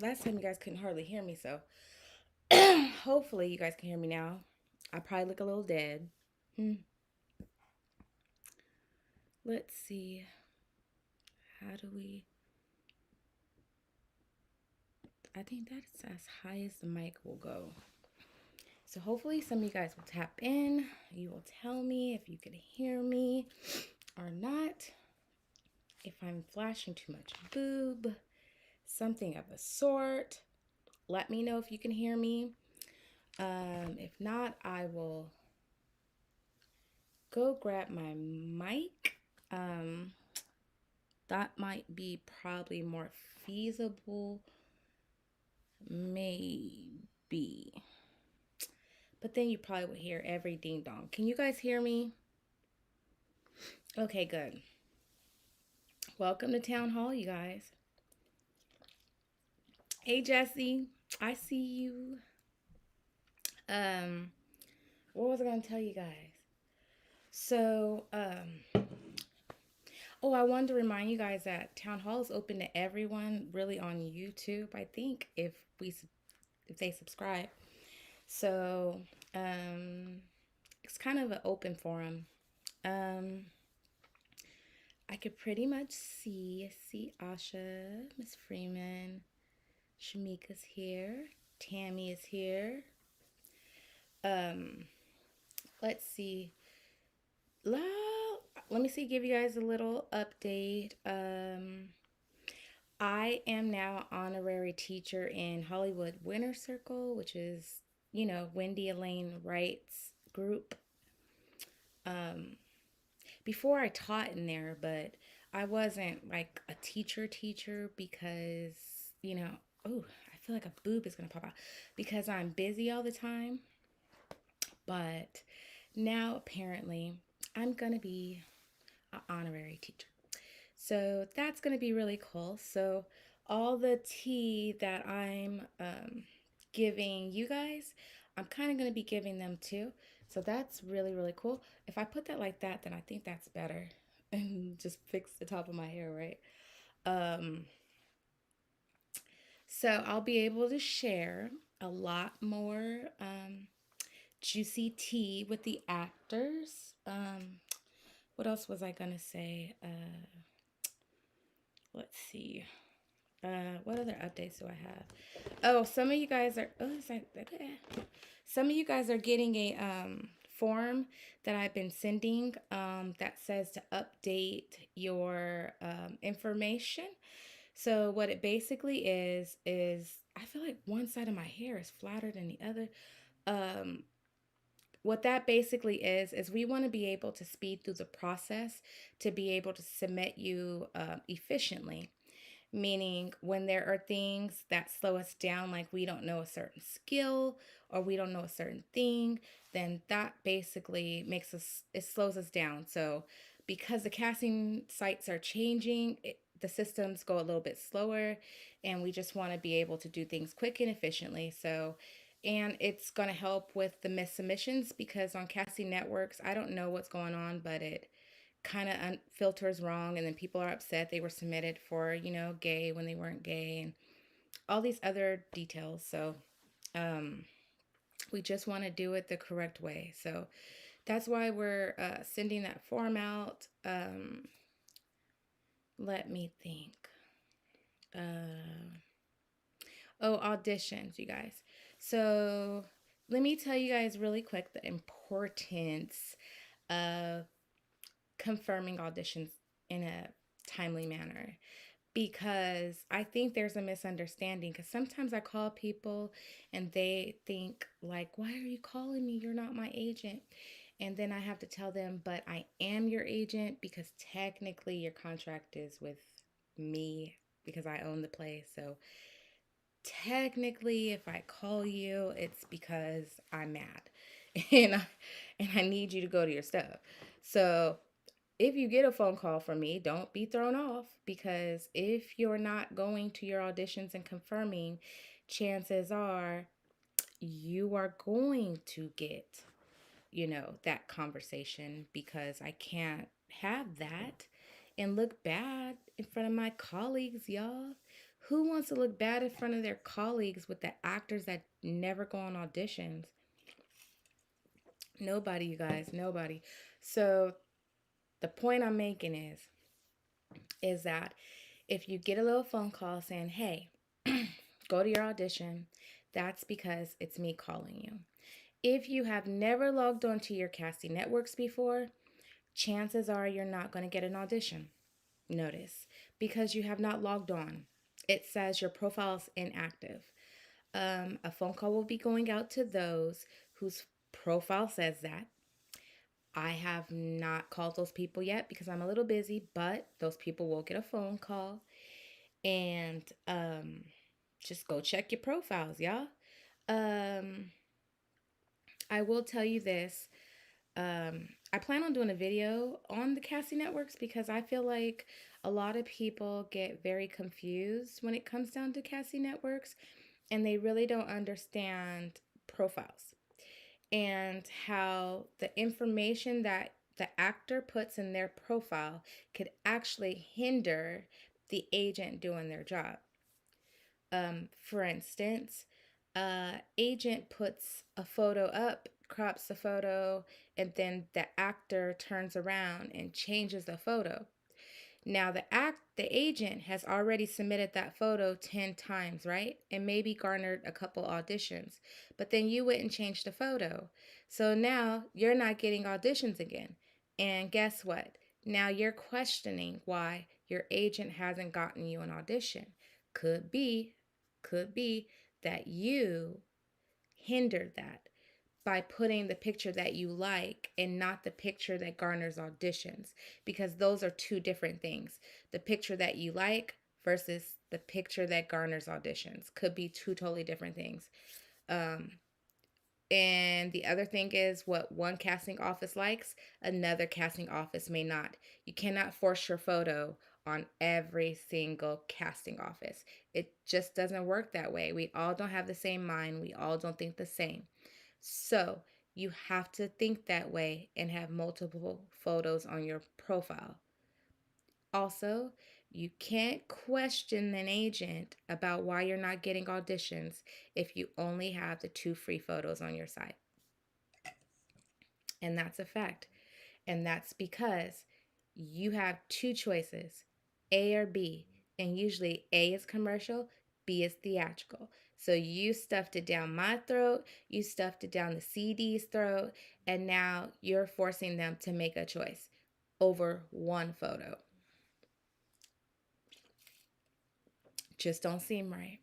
last time you guys couldn't hardly hear me, so hopefully you guys can hear me now. I probably look a little dead. Hmm. Let's see. How do we? I think that's as high as the mic will go. So hopefully some of you guys will tap in. You will tell me if you can hear me or not. If I'm flashing too much boob, something of a sort. Let me know if you can hear me. If not, I will go grab my mic. That might be probably more feasible, maybe. But then you probably would hear every ding dong. Can you guys hear me? Okay, good. Welcome to Town Hall, you guys. Hey, Jesse, I see you. Um, what was I gonna tell you guys? So, oh, I wanted to remind you guys that Town Hall is open to everyone, really on YouTube. I think if they subscribe. So, it's kind of an open forum. Um, I could pretty much see Asha, Miss Freeman, Shamika's here, Tammy is here. Um, let's see. Let me see, give you guys a little update. I am now honorary teacher in Hollywood Winter Circle, which is, Wendy Elaine Wright's group. Before I taught in there, but I wasn't like a teacher because, you know, oh, I feel like a boob is going to pop out because I'm busy all the time. But now apparently I'm going to be an honorary teacher. So that's going to be really cool. So all the tea that I'm giving you guys, I'm kind of going to be giving them too. So that's really, really cool. If I put that like that, then I think that's better. And just fix the top of my hair, right? Um, so I'll be able to share a lot more juicy tea with the actors. What else was I going to say? Let's see. What other updates do I have? Oh, some of you guys are. Oh, it's like some of you guys are getting a form that I've been sending that says to update your information. So what it basically is I feel like one side of my hair is flatter than the other. Um, what that basically is we want to be able to speed through the process to be able to submit you efficiently, meaning when there are things that slow us down, like we don't know a certain skill or we don't know a certain thing, then that basically it slows us down. So because the casting sites are changing, the systems go a little bit slower, and we just want to be able to do things quick and efficiently. So, and it's going to help with the missed submissions because on casting networks, I don't know what's going on, but it kind of filters wrong, and then people are upset they were submitted for gay when they weren't gay, and all these other details. So we just want to do it the correct way. So that's why we're sending that form out. Let me think. Oh, auditions, you guys. So let me tell you guys really quick the importance of confirming auditions in a timely manner, because I think there's a misunderstanding, because sometimes I call people and they think like, why are you calling me? You're not my agent. And then I have to tell them, but I am your agent because technically your contract is with me because I own the place. So technically if I call you, it's because I'm mad and I need you to go to your stuff. So if you get a phone call from me, don't be thrown off, because if you're not going to your auditions and confirming, chances are you are going to get, that conversation, because I can't have that and look bad in front of my colleagues, y'all, Who wants to look bad in front of their colleagues with the actors that never go on auditions? Nobody, you guys, nobody. So the point I'm making is that if you get a little phone call saying, "Hey, go to your audition," that's because it's me calling you. If you have never logged onto your casting networks before, chances are you're not going to get an audition. Notice, because you have not logged on. It says your profile is inactive. A phone call will be going out to those whose profile says that. I have not called those people yet because I'm a little busy, but those people will get a phone call. And just go check your profiles, y'all. Um, I will tell you this. I plan on doing a video on the casting networks because I feel like a lot of people get very confused when it comes down to casting networks and they really don't understand profiles and how the information that the actor puts in their profile could actually hinder the agent doing their job. For instance, agent puts a photo up, crops the photo, and then the actor turns around and changes the photo. Now the agent has already submitted that photo 10 times, right? And maybe garnered a couple auditions. But then you went and changed the photo. So now you're not getting auditions again. And guess what? Now you're questioning why your agent hasn't gotten you an audition. Could be, could be that you hindered that by putting the picture that you like and not the picture that garners auditions, because those are two different things. The picture that you like versus the picture that garners auditions could be two totally different things. Um, and the other thing is what one casting office likes, another casting office may not. You cannot force your photo on every single casting office. It just doesn't work that way. We all don't have the same mind. We all don't think the same. So you have to think that way and have multiple photos on your profile. Also, you can't question an agent about why you're not getting auditions if you only have the two free photos on your site. And that's a fact. And that's because you have two choices, A or B. And usually A is commercial, B is theatrical. So you stuffed it down my throat, you stuffed it down the CD's throat, and now you're forcing them to make a choice over one photo. Just don't seem right.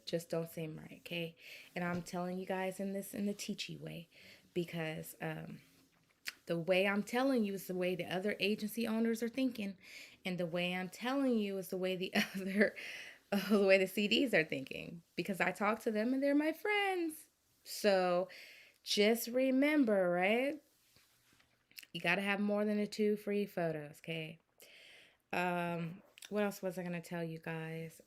Just don't seem right, okay? And I'm telling you guys in the teachy way because the way I'm telling you is the way the other agency owners are thinking, and the way I'm telling you is the way the other, the way the CDs are thinking. Because I talk to them and they're my friends. So just remember, right? You got to have more than the two free photos, okay? What else was I gonna tell you guys?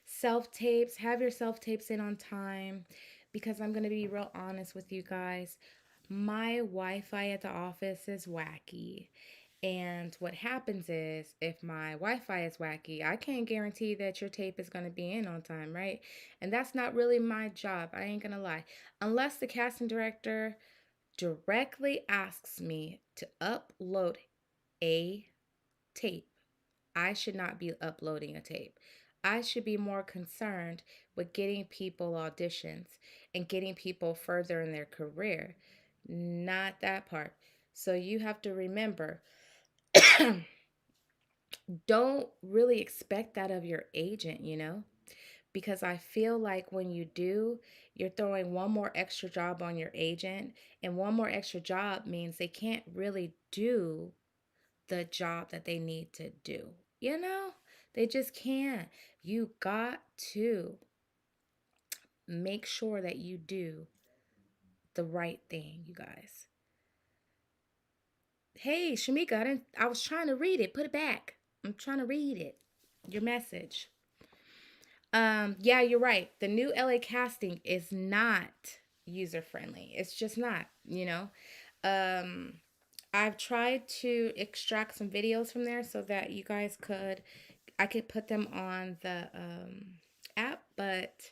Self tapes. Have your self tapes in on time, because I'm gonna be real honest with you guys. My Wi-Fi at the office is wacky. And what happens is, if my Wi-Fi is wacky, I can't guarantee that your tape is going to be in on time, right? And that's not really my job. I ain't going to lie. Unless the casting director directly asks me to upload a tape, I should not be uploading a tape. I should be more concerned with getting people auditions and getting people further in their career, not that part. So you have to remember, don't really expect that of your agent, because I feel like when you do, you're throwing one more extra job on your agent, and one more extra job means they can't really do the job that they need to do. They just can't. You got to make sure that you do the right thing, you guys. Hey, Shamika, I was trying to read it. Put it back. I'm trying to read it. Your message. Yeah, you're right. The new LA casting is not user friendly. It's just not. Um, I've tried to extract some videos from there so that I could put them on the app, but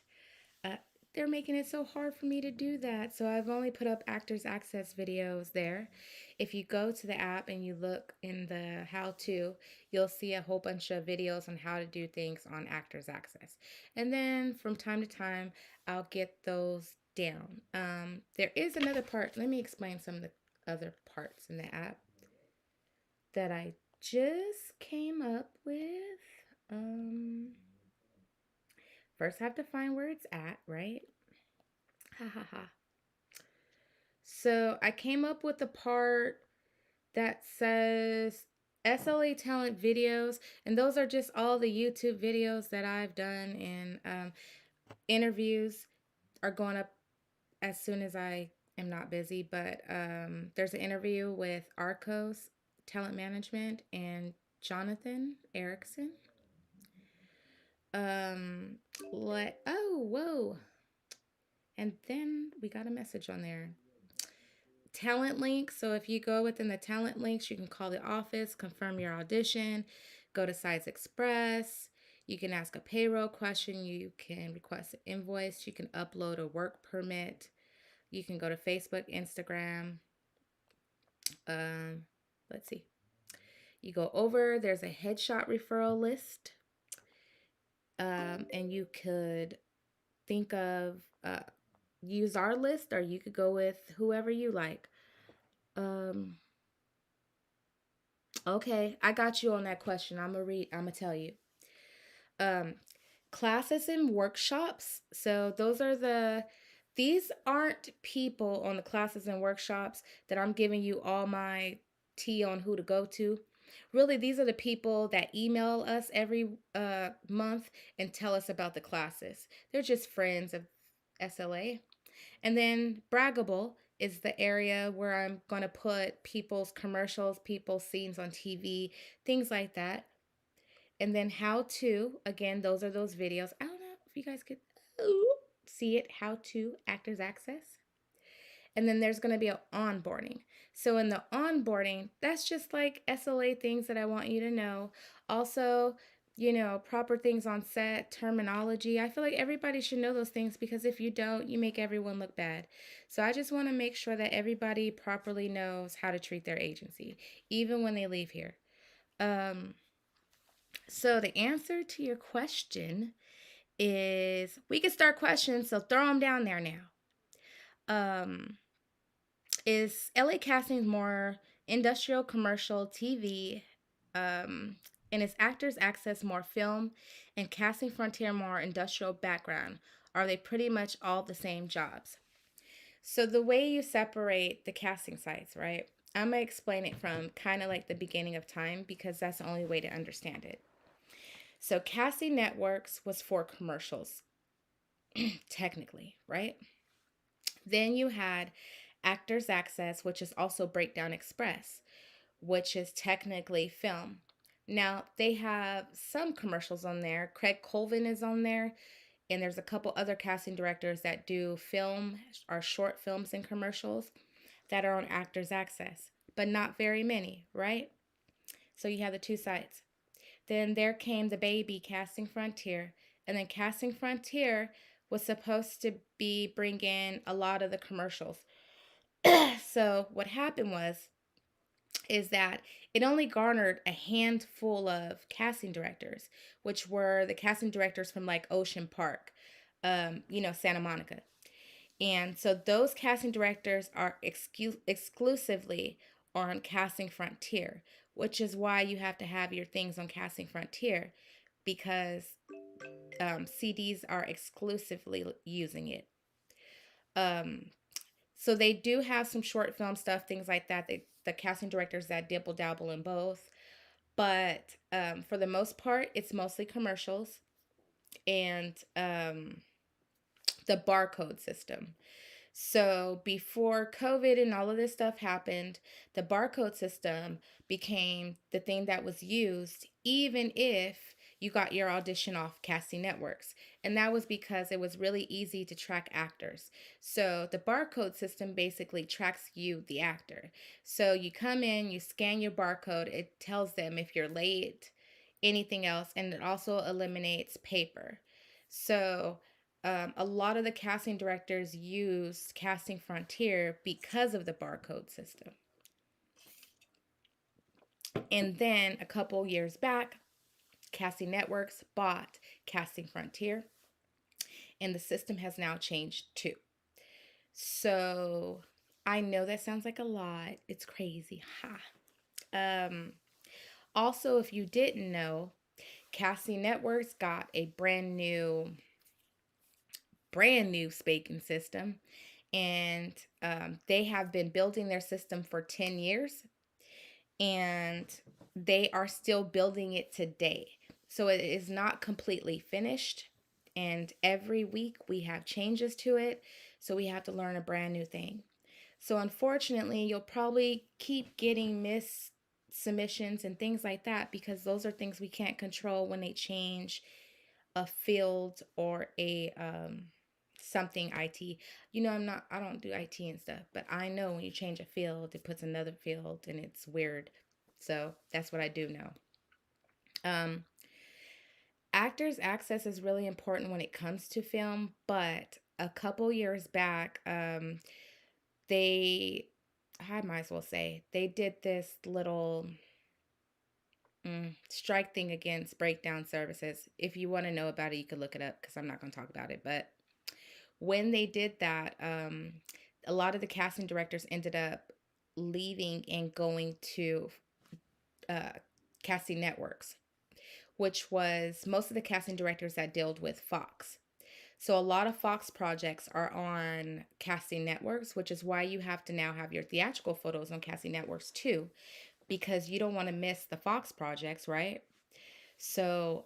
uh, they're making it so hard for me to do that. So I've only put up Actors Access videos there. If you go to the app and you look in the how to, you'll see a whole bunch of videos on how to do things on Actors Access. And then from time to time, I'll get those down. There is another part. Let me explain some of the other parts in the app that I just came up with. First, I have to find where it's at, right? Ha ha ha. So I came up with the part that says SLA talent videos, and those are just all the YouTube videos that I've done, and interviews are going up as soon as I am not busy. But there's an interview with Arcos Talent Management and Jonathan Erickson. Um, whoa. And then we got a message on there. Talent links. So if you go within the talent links, you can call the office, confirm your audition, go to Sites Express. You can ask a payroll question. You can request an invoice. You can upload a work permit. You can go to Facebook, Instagram. Um, let's see. You go over, there's a headshot referral list. And you could think of use our list, or you could go with whoever you like. Um, okay, I got you on that question. I'm gonna tell you. Um, Classes and workshops. So these aren't people on the classes and workshops that I'm giving you all my tea on who to go to. Really, these are the people that email us every month and tell us about the classes. They're just friends of SLA. And then Braggable is the area where I'm going to put people's commercials, people's scenes on TV, things like that. And then how to, again, those are those videos. I don't know if you guys could see it, how to Actors Access. And then there's going to be an onboarding. So in the onboarding, that's just like SLA things that I want you to know. Also, proper things on set, terminology. I feel like everybody should know those things, because if you don't, you make everyone look bad. So I just want to make sure that everybody properly knows how to treat their agency, even when they leave here. So the answer to your question is, we can start questions, so throw them down there now. Is LA Casting more industrial, commercial, TV, and is Actors Access more film, and Casting Frontier more industrial background? Are they pretty much all the same jobs? So the way you separate the casting sites, right? I'm going to explain it from kind of like the beginning of time, because that's the only way to understand it. So casting networks was for commercials, technically, right? Then you had Actors Access, which is also Breakdown Express, which is technically film. Now, they have some commercials on there. Craig Colvin is on there, and there's a couple other casting directors that do film or short films and commercials that are on Actors Access, but not very many, right? So you have the two sites. Then there came the baby Casting Frontier, and then Casting Frontier was supposed to be bringing a lot of the commercials. So what happened is that it only garnered a handful of casting directors, which were the casting directors from like Ocean Park, Santa Monica. And so those casting directors are exclusively on Casting Frontier, which is why you have to have your things on Casting Frontier, because CDs are exclusively using it. So they do have some short film stuff, things like that. The casting directors that dibble dabble in both, but for the most part, it's mostly commercials and the barcode system. So before COVID and all of this stuff happened, the barcode system became the thing that was used, even if you got your audition off casting networks. And that was because it was really easy to track actors. So the barcode system basically tracks you, the actor. So you come in, you scan your barcode, it tells them if you're late, anything else, and it also eliminates paper. So a lot of the casting directors use Casting Frontier because of the barcode system. And then a couple years back, Casting Networks bought Casting Frontier, and the system has now changed too. So I know that sounds like a lot. It's crazy. Ha. Also, if you didn't know, Casting Networks got a brand new Spaking system, and they have been building their system for 10 years, and they are still building it today. So it is not completely finished. And every week we have changes to it. So we have to learn a brand new thing. So unfortunately, you'll probably keep getting missed submissions and things like that because those are things we can't control when they change a field or a something IT. I don't do IT and stuff, but I know when you change a field, it puts another field and it's weird. So that's what I do know. Um, Actors access is really important when it comes to film, but a couple years back, they, I might as well say, they did this little strike thing against breakdown services. If you want to know about it, you could look it up because I'm not going to talk about it. But when they did that, a lot of the casting directors ended up leaving and going to uh, casting networks, which was most of the casting directors that dealt with Fox. So a lot of Fox projects are on casting networks, which is why you have to now have your theatrical photos on casting networks too, because you don't want to miss the Fox projects, right? So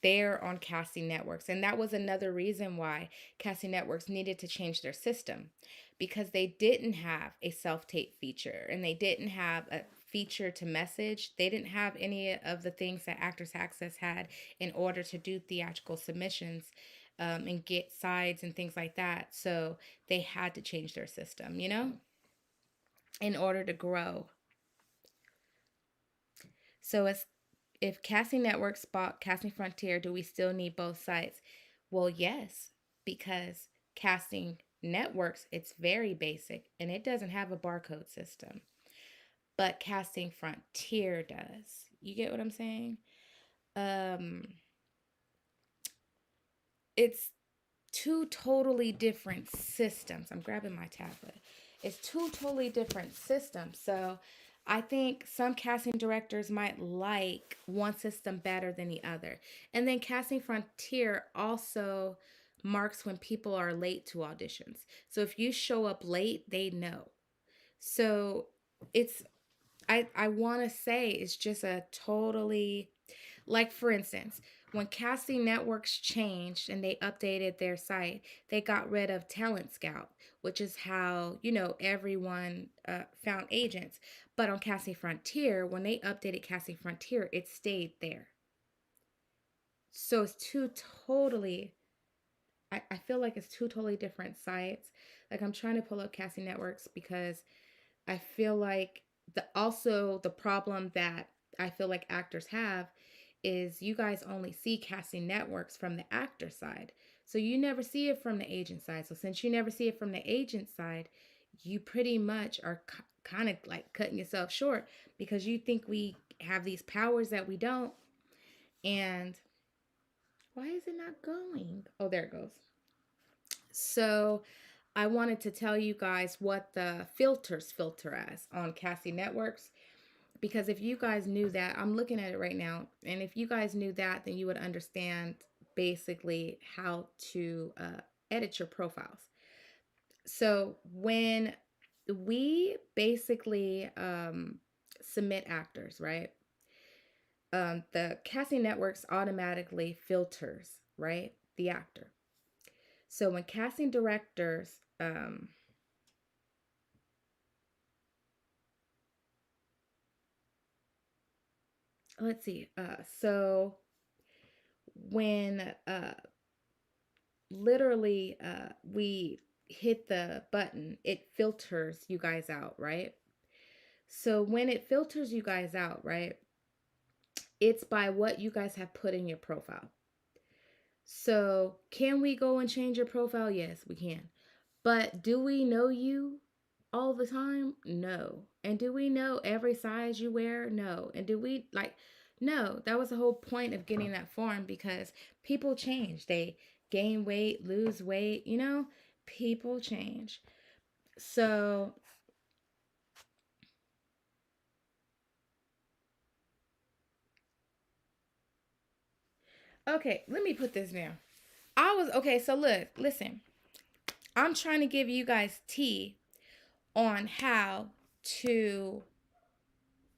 they're on casting networks. And that was another reason why casting networks needed to change their system because they didn't have a self tape feature and they didn't have a feature to message. They didn't have any of the things that Actors Access had in order to do theatrical submissions and get sides and things like that. So they had to change their system, in order to grow. So as if Casting Networks bought Casting Frontier, do we still need both sites? Well, yes, because Casting Networks, it's very basic and it doesn't have a barcode system. But Casting Frontier does. You get what I'm saying? Um it's two totally different systems. I'm grabbing my tablet. It's two totally different systems. So I think some casting directors might like one system better than the other. And then Casting Frontier also marks when people are late to auditions. So if you show up late, they know. So it's I want to say it's just a totally, like, for instance, when casting networks changed and they updated their site, they got rid of Talent Scout, which is how, everyone found agents. But on Casting Frontier, when they updated Casting Frontier, it stayed there. So it's two totally, I feel like it's two totally different sites. Like, I'm trying to pull up Casting Networks because I feel like the problem that I feel like actors have is you guys only see casting networks from the actor side. So you never see it from the agent side. So since you never see it from the agent side, you pretty much are kind of like cutting yourself short because you think we have these powers that we don't. And why is it not going? Oh, there it goes. So I wanted to tell you guys what the filters filter as on casting networks. Because if you guys knew that, I'm looking at it right now, and if you guys knew that, then you would understand basically how to edit your profiles. So when we basically submit actors, right? The casting networks automatically filters, right, the actor. So when casting directors, let's see, so when literally we hit the button, it filters you guys out, right? So when it filters you guys out, right, it's by what you guys have put in your profile. So can we go and change your profile? Yes, we can. But do we know you all the time? No. And do we know every size you wear? No. And do we like, no, that was the whole point of getting that form, because people change. They gain weight, lose weight, people change. So, okay, let me put this down. Okay, so look, listen, I'm trying to give you guys tea on how to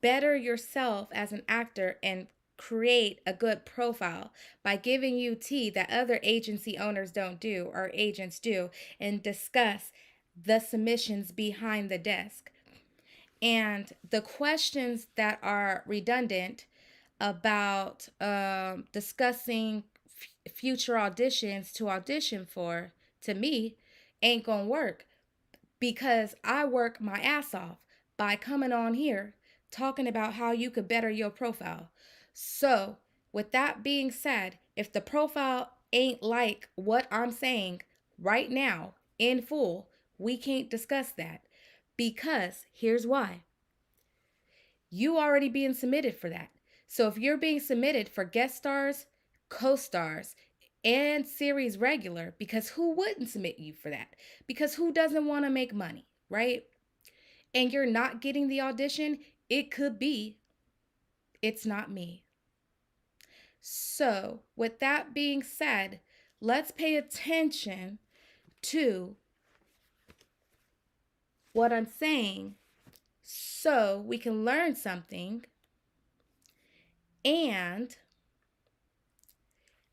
better yourself as an actor and create a good profile by giving you tea that other agency owners don't do or agents do, and discuss the submissions behind the desk and the questions that are redundant about discussing future auditions to audition for, to me, ain't gonna work, because I work my ass off by coming on here talking about how you could better your profile. So, with that being said, if the profile ain't like what I'm saying right now in full, we can't discuss that, because here's why. You already being submitted for that. So if you're being submitted for guest stars, co-stars, and series regular, because who wouldn't submit you for that? Because who doesn't want to make money, right? And you're not getting the audition, it could be it's not me. So, with that being said, let's pay attention to what I'm saying so we can learn something and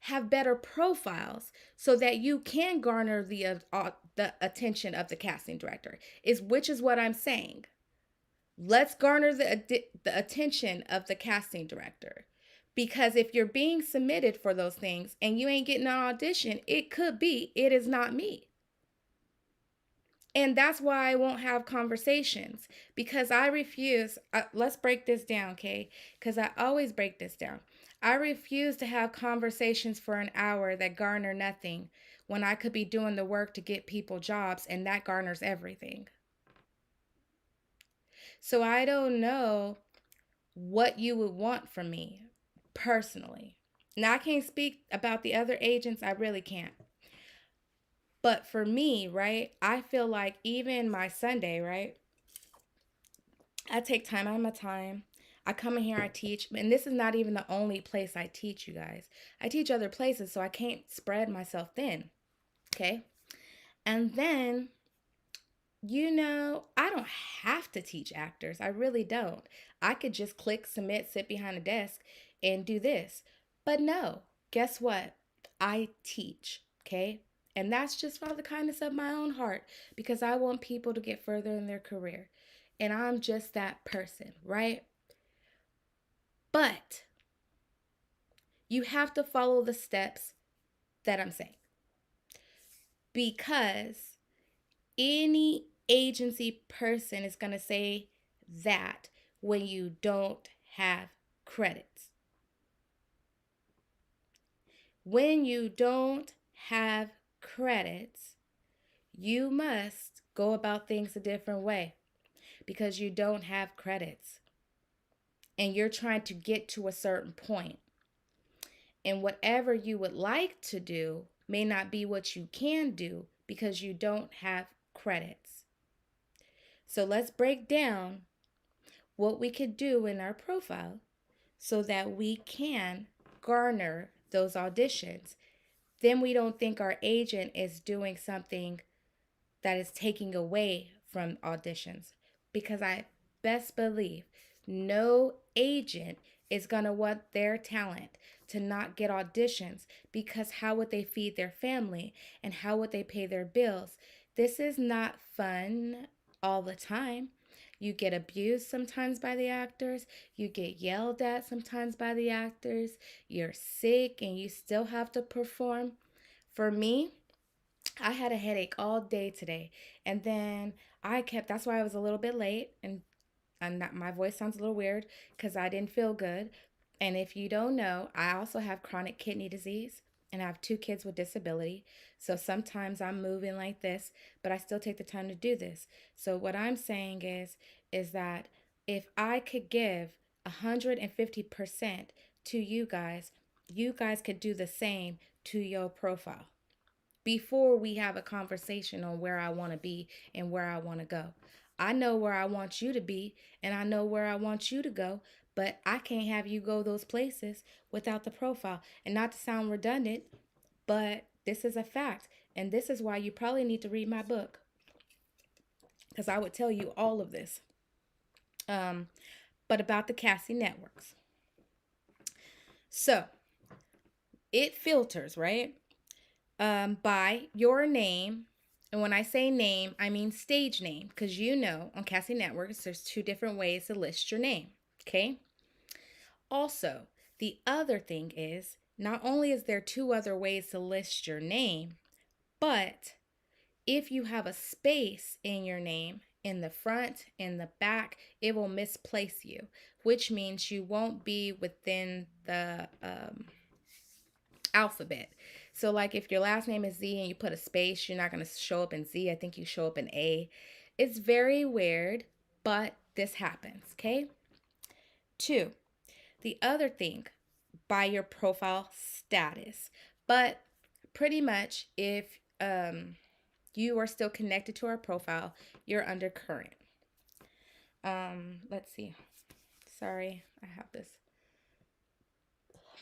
have better profiles so that you can garner the attention of the casting director, is which is what I'm saying. Let's garner the attention of the casting director, because if you're being submitted for those things and you ain't getting an audition, it could be it is not me. And that's why I won't have conversations, because I refuse. Let's break this down, okay? Because I always break this down. I refuse to have conversations for an hour that garner nothing when I could be doing the work to get people jobs, and that garners everything. So I don't know what you would want from me personally. Now, I can't speak about the other agents, I really can't. But for me, right, I feel like even my Sunday, right, I take time out of my time. I come in here, I teach, and this is not even the only place I teach, you guys. I teach other places, so I can't spread myself thin, okay? And then, I don't have to teach actors. I really don't. I could just click, submit, sit behind a desk, and do this. But no, guess what? I teach, okay? And that's just for the kindness of my own heart, because I want people to get further in their career. And I'm just that person, right? But you have to follow the steps that I'm saying, because any agency person is going to say that when you don't have credits. When you don't have credits, you must go about things a different way, because you don't have credits and you're trying to get to a certain point. And whatever you would like to do may not be what you can do because you don't have credits. So let's break down what we could do in our profile so that we can garner those auditions. Then we don't think our agent is doing something that is taking away from auditions, because I best believe no agent is going to want their talent to not get auditions, because how would they feed their family and how would they pay their bills? This is not fun all the time. You get abused sometimes by the actors. You get yelled at sometimes by the actors. You're sick and you still have to perform. For me, I had a headache all day today. And then that's why I was a little bit late. And that my voice sounds a little weird because I didn't feel good. And if you don't know, I also have chronic kidney disease and I have two kids with disability. So sometimes I'm moving like this, but I still take the time to do this. So what I'm saying is that if I could give 150% to you guys could do the same to your profile before we have a conversation on where I want to be and where I want to go. I know where I want you to be and I know where I want you to go, but I can't have you go those places without the profile. And not to sound redundant, but this is a fact. And this is why you probably need to read my book because I would tell you all of this. Um, but about the Cassie networks. So it filters, right? By your name. And when I say name, I mean stage name, because you know on Cassie Networks, there's two different ways to list your name. Okay. Also, the other thing is not only is there two other ways to list your name, but if you have a space in your name in the front, in the back, it will misplace you, which means you won't be within the alphabet. So like if your last name is Z and you put a space, you're not going to show up in Z. I think you show up in A. It's very weird, but this happens, okay? Two, the other thing, by your profile status. But pretty much if you are still connected to our profile, you're under current. Let's see. Sorry, I have this.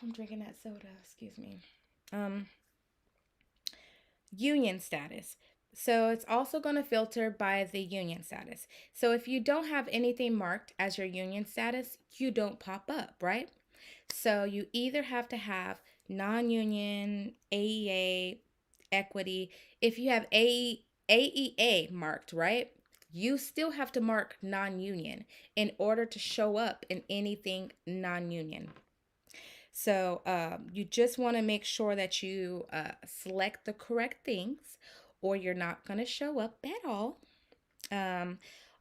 I'm drinking that soda, excuse me. Union status. So it's also going to filter by the union status. So if you don't have anything marked as your union status, you don't pop up, right? So you either have to have non-union, AEA, equity. If you have AEA marked, right? You still have to mark non-union in order to show up in anything non-union. So you just want to make sure that you select the correct things or you're not going to show up at all.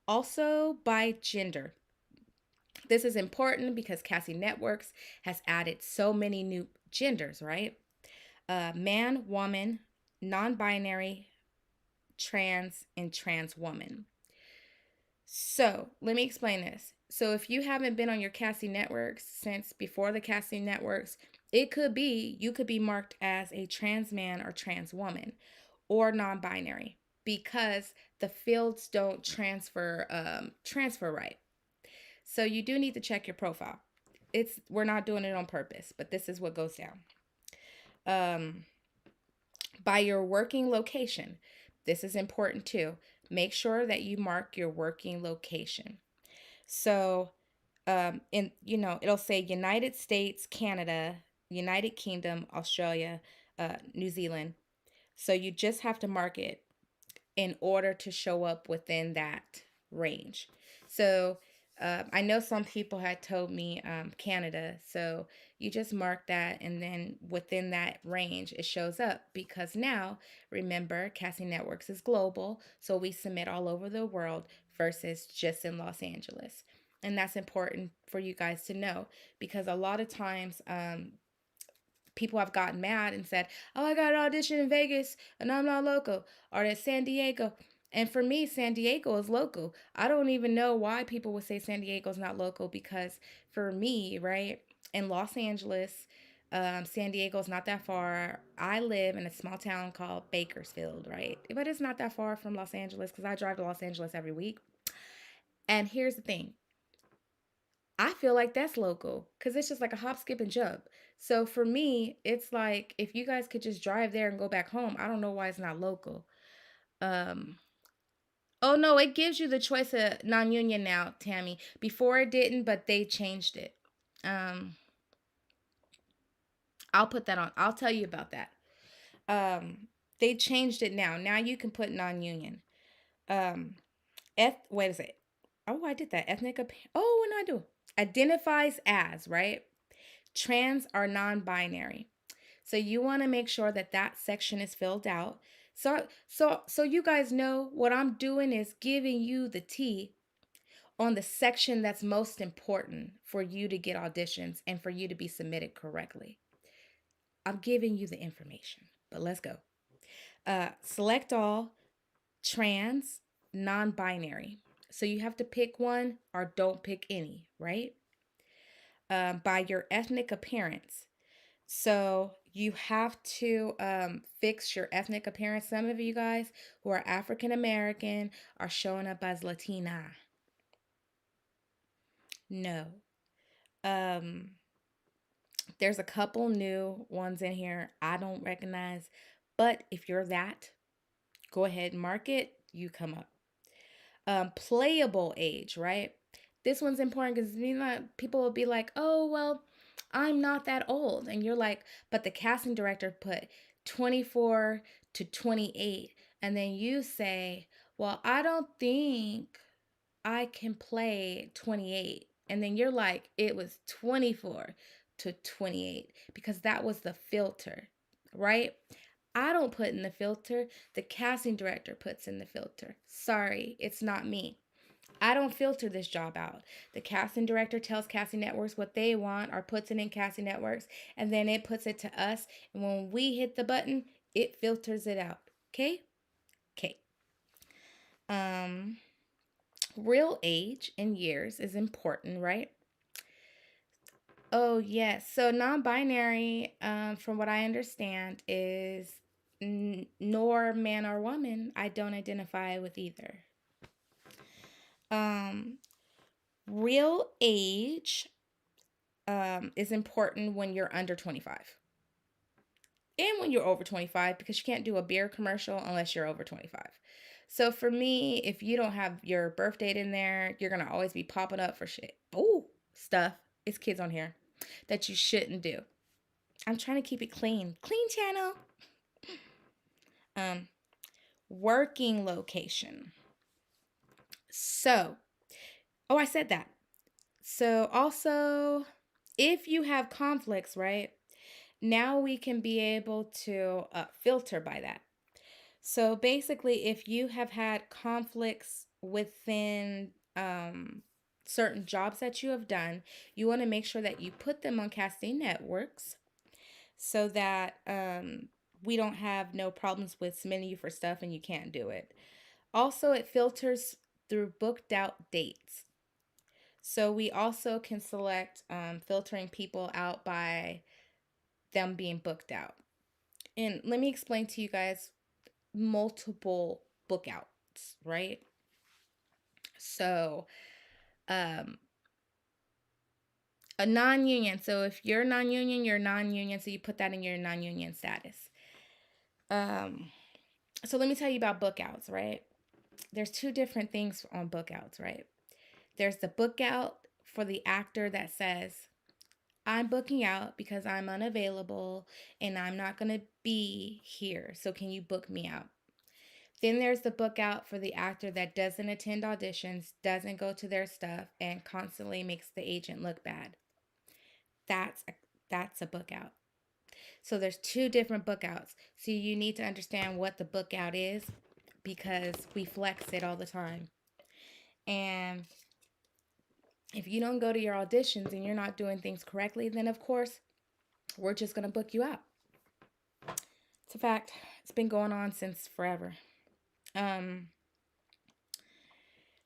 Also by gender. This is important because Cassie Networks has added so many new genders, right? Man, woman, non-binary, trans, and trans woman. So let me explain this. So if you haven't been on your Cassie Networks since before the Cassie Networks, it could be you could be marked as a trans man or trans woman or non-binary because the fields don't transfer right. So you do need to check your profile. We're not doing it on purpose, but this is what goes down. By your working location. This is important too. Make sure that you mark your working location. So, it'll say United States, Canada, United Kingdom, Australia, New Zealand. So you just have to mark it in order to show up within that range. So I know some people had told me Canada. So you just mark that, and then within that range, it shows up because now, remember, Cassie Networks is global. So we submit all over the world versus just in Los Angeles. And that's important for you guys to know because a lot of times people have gotten mad and said, "Oh, I got an audition in Vegas and I'm not local," or at San Diego. And for me, San Diego is local. I don't even know why people would say San Diego is not local because for me, right, in Los Angeles, San Diego is not that far. I live in a small town called Bakersfield, right? But it's not that far from Los Angeles because I drive to Los Angeles every week. And here's the thing. I feel like that's local because it's just like a hop, skip, and jump. So for me, it's like if you guys could just drive there and go back home, I don't know why it's not local. Um, oh no, it gives you the choice of non-union now, Tammy. Before it didn't, but they changed it. Um, I'll put that on. I'll tell you about that. They changed it now. Now you can put non-union. Um, wait a second. Oh, I did that. Oh, what did I do? Identifies as, right? Trans are non-binary. So you want to make sure that that section is filled out. So you guys know what I'm doing is giving you the tea on the section that's most important for you to get auditions and for you to be submitted correctly. I'm giving you the information, but let's go. Select all, trans, non binary. So you have to pick one or don't pick any, right? By your ethnic appearance. So you have to fix your ethnic appearance. Some of you guys who are African American are showing up as Latina. No. Um, there's a couple new ones in here I don't recognize, but if you're that, go ahead and mark it. You come up. Playable age, right? This one's important because people will be like, oh, well, I'm not that old. And you're like, but the casting director put 24 to 28. And then you say, well, I don't think I can play 28. And then you're like, it was 24 to 28 because that was the filter, right? I don't put in the filter. The casting director puts in the filter. Sorry, it's not me. I don't filter this job out. The casting director tells casting networks what they want or puts it in casting networks, and then it puts it to us. And when we hit the button, it filters it out. Okay? Okay. Um, Real age in years is important, right? Oh, yes. So non-binary, from what I understand, is nor man or woman. I don't identify with either. Um, Real age is important when you're under 25 and when you're over 25 because you can't do a beer commercial unless you're over 25. So for me, if you don't have your birth date in there, you're going to always be popping up for shit. Oh, stuff. It's kids on here that you shouldn't do. I'm trying to keep it clean. Clean channel. Um, Working location. So, oh, I said that. So also, if you have conflicts, right? Now we can be able to filter by that. So basically, if you have had conflicts within certain jobs that you have done, you want to make sure that you put them on casting networks so that we don't have no problems with submitting you for stuff and you can't do it. Also, it filters through booked out dates. So we also can select filtering people out by them being booked out. And let me explain to you guys multiple book outs, right? So, um, a non union. So, if you're non union, you're non union. So, you put that in your non union status. Um, so, let me tell you about book outs, right? There's two different things on book outs, right? There's the book out for the actor that says, I'm booking out because I'm unavailable and I'm not going to be here. So, can you book me out? Then there's the book out for the actor that doesn't attend auditions, doesn't go to their stuff, and constantly makes the agent look bad. That's a, that's a book out. So there's two different book outs. So you need to understand what the book out is because we flex it all the time. And if you don't go to your auditions and you're not doing things correctly, then of course we're just going to book you out. It's a fact. It's been going on since forever.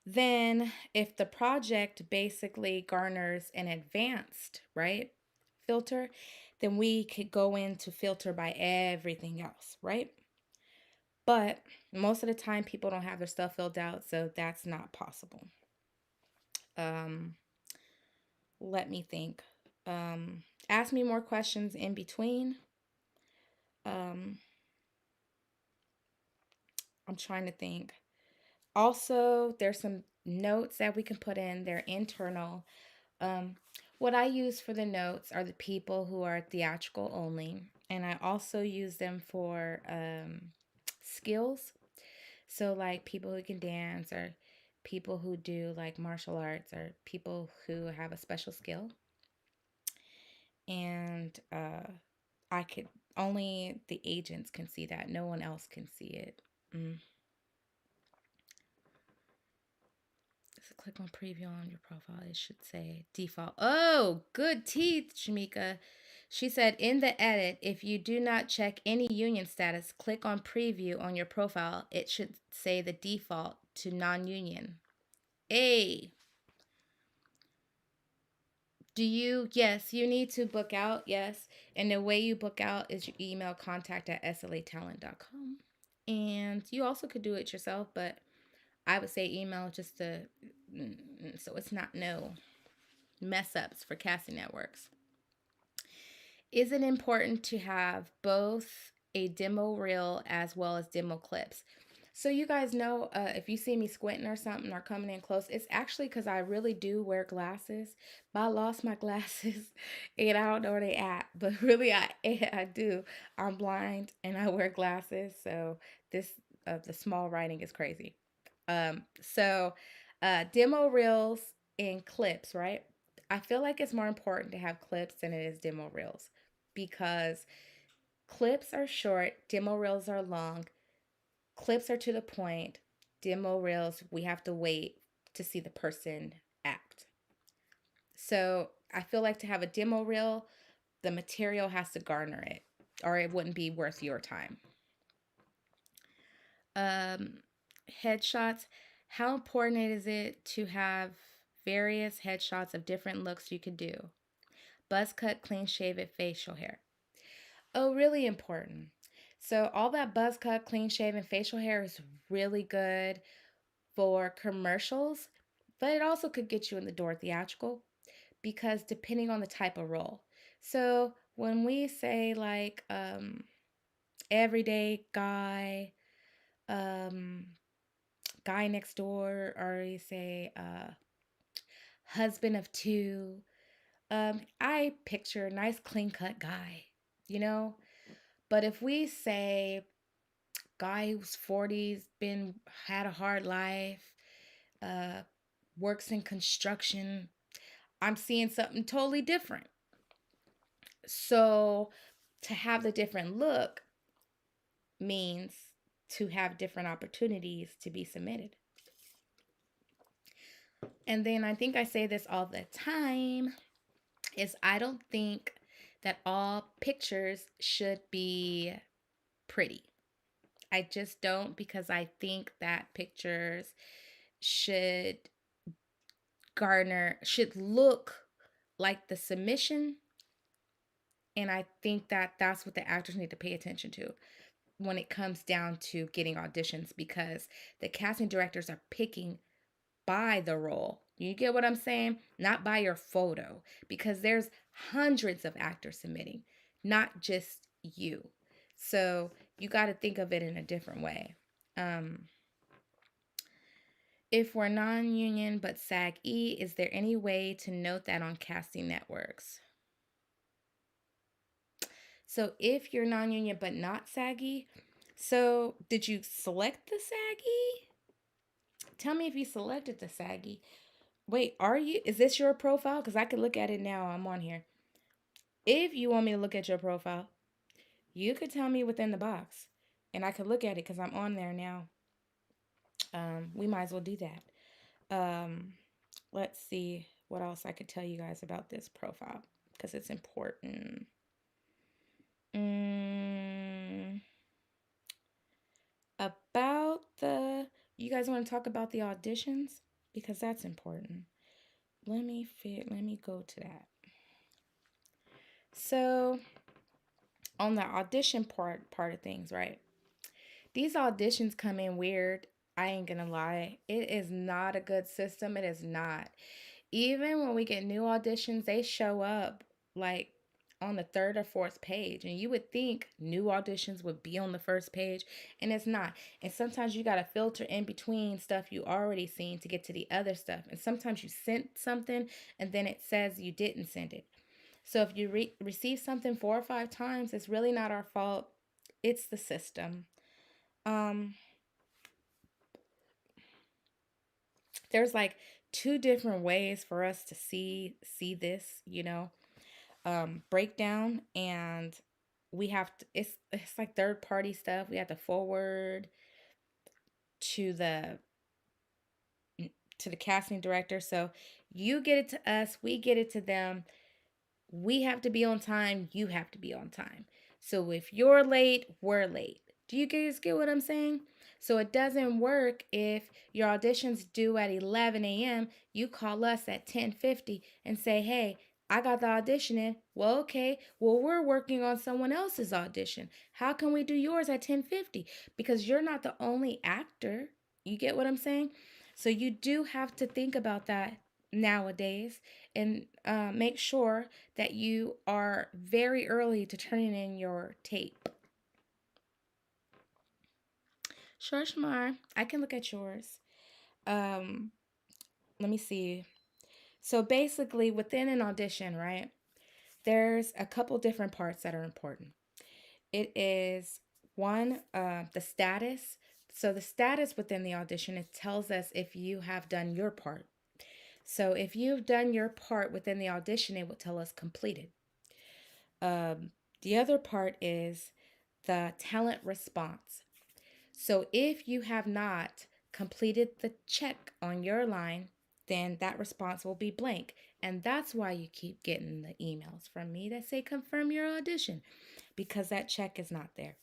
Then, if the project basically garners an advanced, right, filter, then we could go in to filter by everything else, right? But most of the time, people don't have their stuff filled out, so that's not possible. Um, Let me think. Ask me more questions in between. Um, I'm trying to think. Also, there's some notes that we can put in. They're internal. Um, what I use for the notes are the people who are theatrical only, and I also use them for skills. So, like people who can dance, or people who do like martial arts, or people who have a special skill. And I could Only the agents can see that. No one else can see it. Mm. So click on preview on your profile. It should say default. Oh, good teeth, Shamika. She said in the edit, if you do not check any union status, click on preview on your profile. It should say the default to non-union. A. Do you? Yes, you need to book out. Yes. And the way you book out is you email contact@slatalent.com. And you also could do it yourself, but I would say email just to, so it's not no mess ups for casting networks. Is it important to have both a demo reel as well as demo clips? So you guys know, if you see me squinting or something or coming in close, it's actually because I really do wear glasses. But I lost my glasses and I don't know where they at. But really, I do. I'm blind and I wear glasses. So this the small writing is crazy. So demo reels and clips, right? I feel like it's more important to have clips than it is demo reels because clips are short, demo reels are long. Clips are to the point. Demo reels, we have to wait to see the person act. So I feel like to have a demo reel, the material has to garner it, or it wouldn't be worth your time. Um, Headshots. How important is it to have various headshots of different looks you could do? Buzz cut, clean shaven, facial hair. Oh, really important. So all that buzz cut, clean shaven facial hair is really good for commercials, but it also could get you in the door theatrical because depending on the type of role. So when we say like everyday guy, um, guy next door, or you say husband of two, I picture a nice clean cut guy, you know. But if we say guy who's 40s, been had a hard life, uh, works in construction, I'm seeing something totally different. So to have the different look means to have different opportunities to be submitted. And then I think I say this all the time is I don't think that all pictures should be pretty. I just don't because I think that pictures should should look like the submission, and I think that that's what the actors need to pay attention to when it comes down to getting auditions because the casting directors are picking by the role. You get what I'm saying? Not by your photo because there's hundreds of actors submitting, not just you. So you got to think of it in a different way. If we're non-union but SAG-E, is there any way to note that on casting networks? So if you're non-union but not SAG-E, so did you select the SAG-E? Tell me if you selected the SAG-E. Wait, are you? Is this your profile? Because I could look at it now. I'm on here. If you want me to look at your profile, you could tell me within the box, and I could look at it because I'm on there now. We might as well do that. Let's see what else I could tell you guys about this profile because it's important. About you guys want to talk about the auditions because that's important. Let me go to that. So on the audition part of things, right? These auditions come in weird. I ain't gonna lie. It is not a good system. It is not. Even when we get new auditions, they show up like on the third or fourth page. And you would think new auditions would be on the first page, and it's not. And sometimes you got to filter in between stuff you already seen to get to the other stuff. And sometimes you sent something and then it says you didn't send it. So if you receive something 4 or 5 times, it's really not our fault. It's the system. There's like 2 different ways for us to see this, breakdown and we have to, it's like third party stuff. We have to forward to the casting director. So you get it to us, we get it to them. We have to be on time, you have to be on time. So if you're late, we're late. Do you guys get what I'm saying? So it doesn't work if your audition's due at 11 a.m. You call us at 10:50 and say, "Hey, I got the audition in." Well, okay. Well, we're working on someone else's audition. How can we do yours at 10:50? Because you're not the only actor. You get what I'm saying? So you do have to think about that nowadays, and make sure that you are very early to turning in your tape. Sure, Shamar. I can look at yours. Um, Let me see. So basically, within an audition, right, there's a couple different parts that are important. It is one, the status. So the status within the audition, it tells us if you have done your part. So if you've done your part within the audition, it will tell us completed. Um, the other part is the talent response. So if you have not completed the check on your line, then that response will be blank. And that's why you keep getting the emails from me that say confirm your audition, because that check is not there.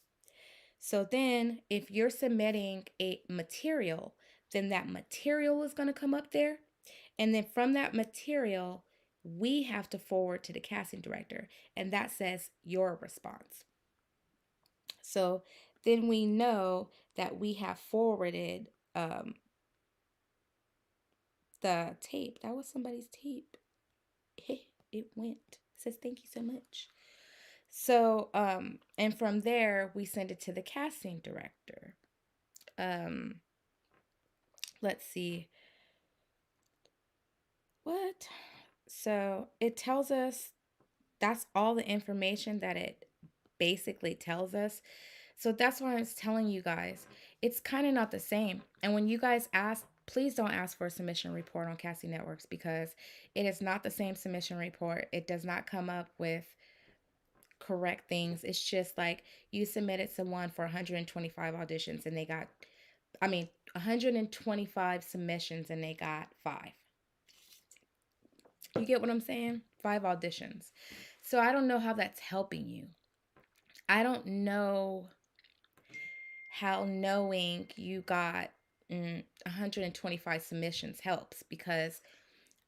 So then if you're submitting a material, then that material is going to come up there. And then from that material, we have to forward to the casting director, and that says your response. So then we know that we have forwarded the tape. That was somebody's tape. It went. It says thank you so much. So and from there we send it to the casting director. Um, let's see. What? So it tells us, that's all the information that it basically tells us. So that's why I was telling you guys, it's kind of not the same. And when you guys ask, please don't ask for a submission report on Casting Networks, because it is not the same submission report. It does not come up with correct things. It's just like you submitted someone for 125 auditions and they got, 125 submissions and they got 5. You get what I'm saying? 5 auditions. So I don't know how that's helping you. I don't know how knowing you got 125 submissions helps, because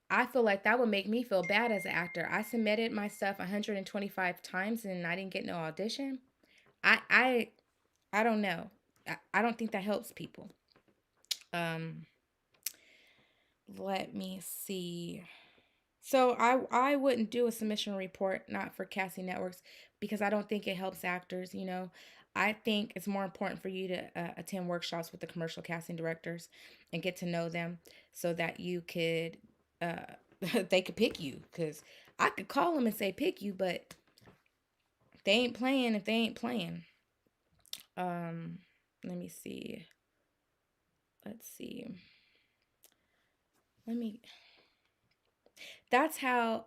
I feel like that would make me feel bad as an actor. I submitted my stuff 125 times and I didn't get no audition. I I I don't know. I don't think that helps people. Um, let me see. So I wouldn't do a submission report, not for casting networks, because I don't think it helps actors. I think it's more important for you to attend workshops with the commercial casting directors and get to know them, so that you could uh, they could pick you. Because I could call them and say pick you, but they ain't playing if they ain't playing. Um, let me see. Let's see. Let me. That's how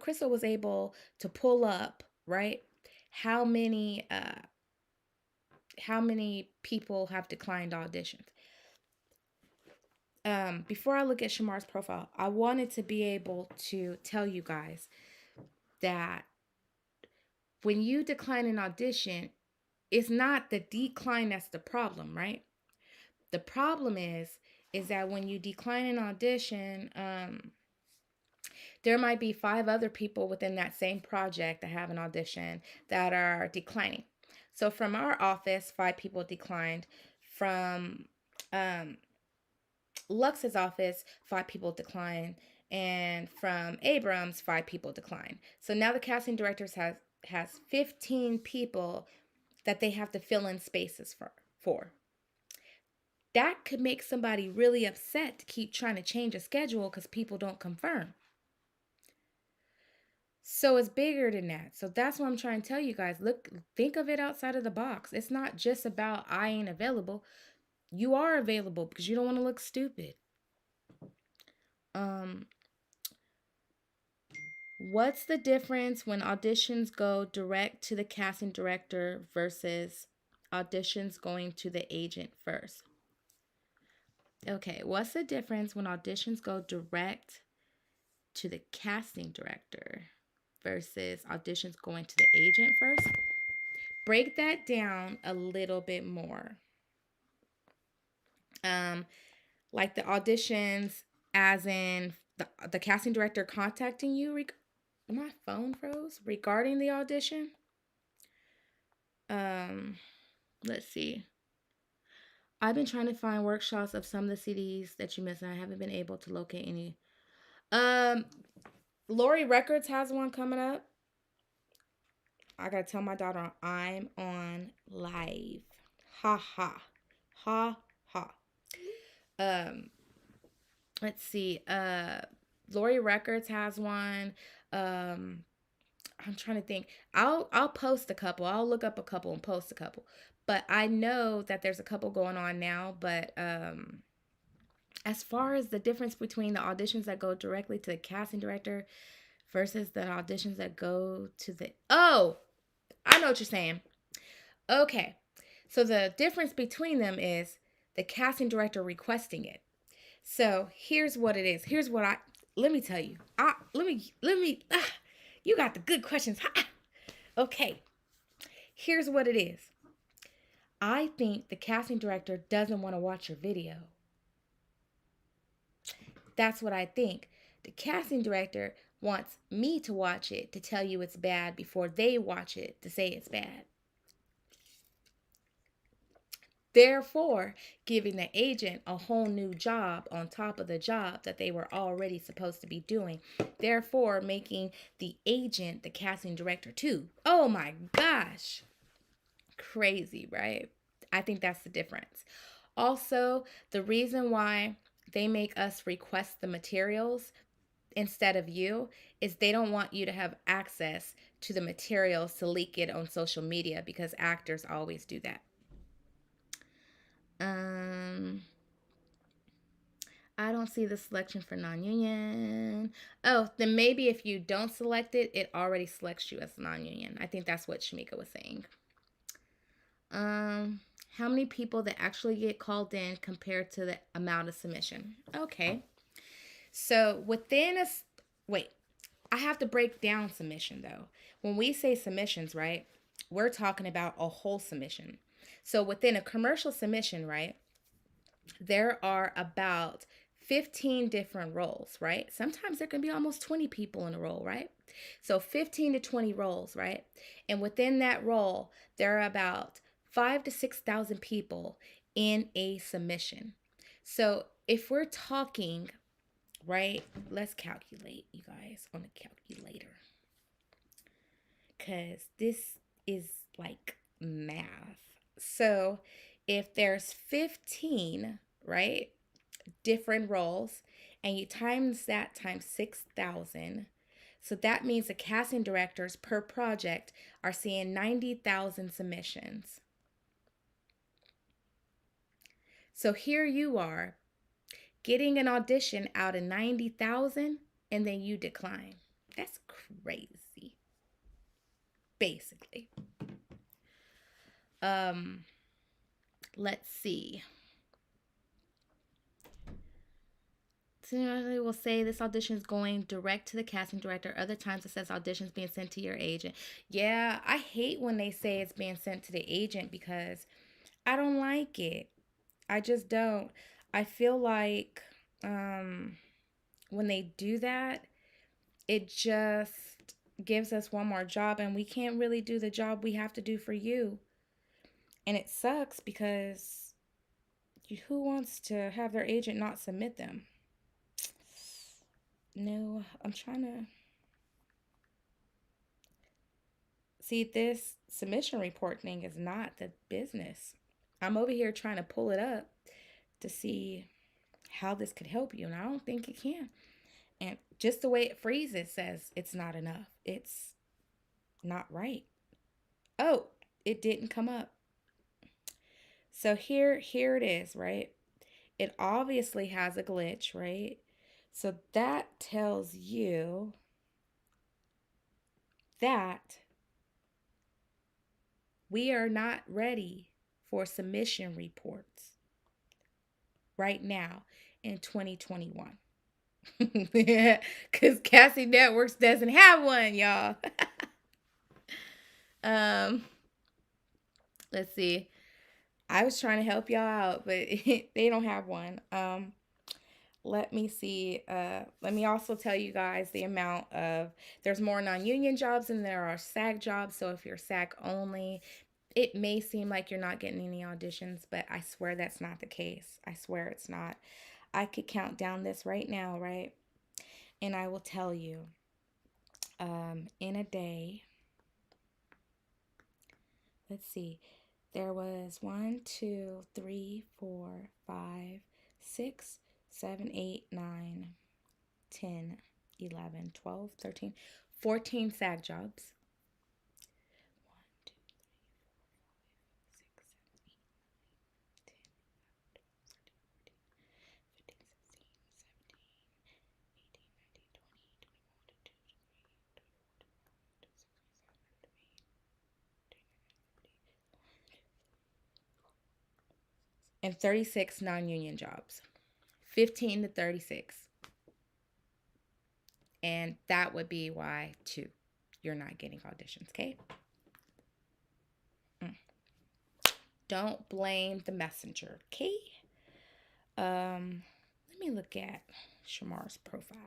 Crystal was able to pull up, right, how many people have declined auditions. Before I look at Shamar's profile, I wanted to be able to tell you guys that when you decline an audition, it's not the decline that's the problem, right? The problem is that when you decline an audition, there might be 5 other people within that same project that have an audition that are declining. So from our office, 5 people declined. From um, Lux's office, 5 people declined. And from Abrams, 5 people declined. So now the casting directors has 15 people that they have to fill in spaces for. That could make somebody really upset to keep trying to change a schedule because people don't confirm. So it's bigger than that. So that's what I'm trying to tell you guys. Look, think of it outside of the box. It's not just about I ain't available. You are available because you don't want to look stupid. Um, What's the difference when auditions go direct to the casting director versus auditions going to the agent first? Okay, what's the difference when auditions go direct to the casting director versus auditions going to the agent first? Break that down a little bit more. Like the auditions, as in the casting director contacting you. My phone froze regarding the audition. Let's see. I've been trying to find workshops of some of the CDs that you missed, and I haven't been able to locate any. Lori Records has one coming up. I gotta tell my daughter I'm on live. Ha ha. Ha ha. Um, let's see. Lori Records has one. I'm trying to think. I'll post a couple. I'll look up a couple and post a couple. But I know that there's a couple going on now. But as far as the difference between the auditions that go directly to the casting director versus the auditions that go to the... Oh, I know what you're saying. Okay. So the difference between them is the casting director requesting it. So here's what it is. Let me tell you. You got the good questions. Okay. Here's what it is. I think the casting director doesn't want to watch your video. That's what I think. The casting director wants me to watch it to tell you it's bad before they watch it to say it's bad. Therefore, giving the agent a whole new job on top of the job that they were already supposed to be doing. Therefore, making the agent the casting director too. Oh my gosh. Crazy, right? I think that's the difference. Also, the reason why they make us request the materials instead of you is they don't want you to have access to the materials to leak it on social media, because actors always do that. I don't see the selection for non-union. Oh, then maybe if you don't select it, it already selects you as non-union. I think that's what Shamika was saying. How many people that actually get called in compared to the amount of submission? Okay. So I have to break down submission though. When we say submissions, right, we're talking about a whole submission. So within a commercial submission, right, there are about 15 different roles, right? Sometimes there can be almost 20 people in a role, right? So 15 to 20 roles, right? And within that role, there are about 5,000 to 6,000 people in a submission. So if we're talking, right, let's calculate, you guys, on a calculator. Because this is like math. So if there's 15, right, different roles, and you times that times 6,000, so that means the casting directors per project are seeing 90,000 submissions. So here you are getting an audition out of 90,000 and then you decline. That's crazy. Basically. Let's see. They will say this audition is going direct to the casting director. Other times it says auditions being sent to your agent. Yeah, I hate when they say it's being sent to the agent because I don't like it. I just don't. I feel like when they do that, it just gives us one more job and we can't really do the job we have to do for you. And it sucks because who wants to have their agent not submit them? No, I'm trying to see, this submission report thing is not the business. I'm over here trying to pull it up to see how this could help you, and I don't think it can. And just the way it freezes says it's not enough. It's not right. Oh, it didn't come up. So here it is, right? It obviously has a glitch, right? So that tells you that we are not ready for submission reports right now in 2021. Because Cassie Networks doesn't have one, y'all. um, let's see. I was trying to help y'all out, but they don't have one. Let me see. Let me also tell you guys the amount of, there's more non-union jobs than there are SAG jobs. So if you're SAG only, it may seem like you're not getting any auditions, but I swear that's not the case. I swear it's not. I could count down this right now, right? And I will tell you, in a day, let's see, there was 1, 2, 3, 4, 5, 6, 7, 8, 9, 10, 11, 12, 13, 14 SAG jobs. 36 non-union jobs. 15 to 36. And that would be why, too, you're not getting auditions, okay? Don't blame the messenger, okay? Let me look at Shamar's profile.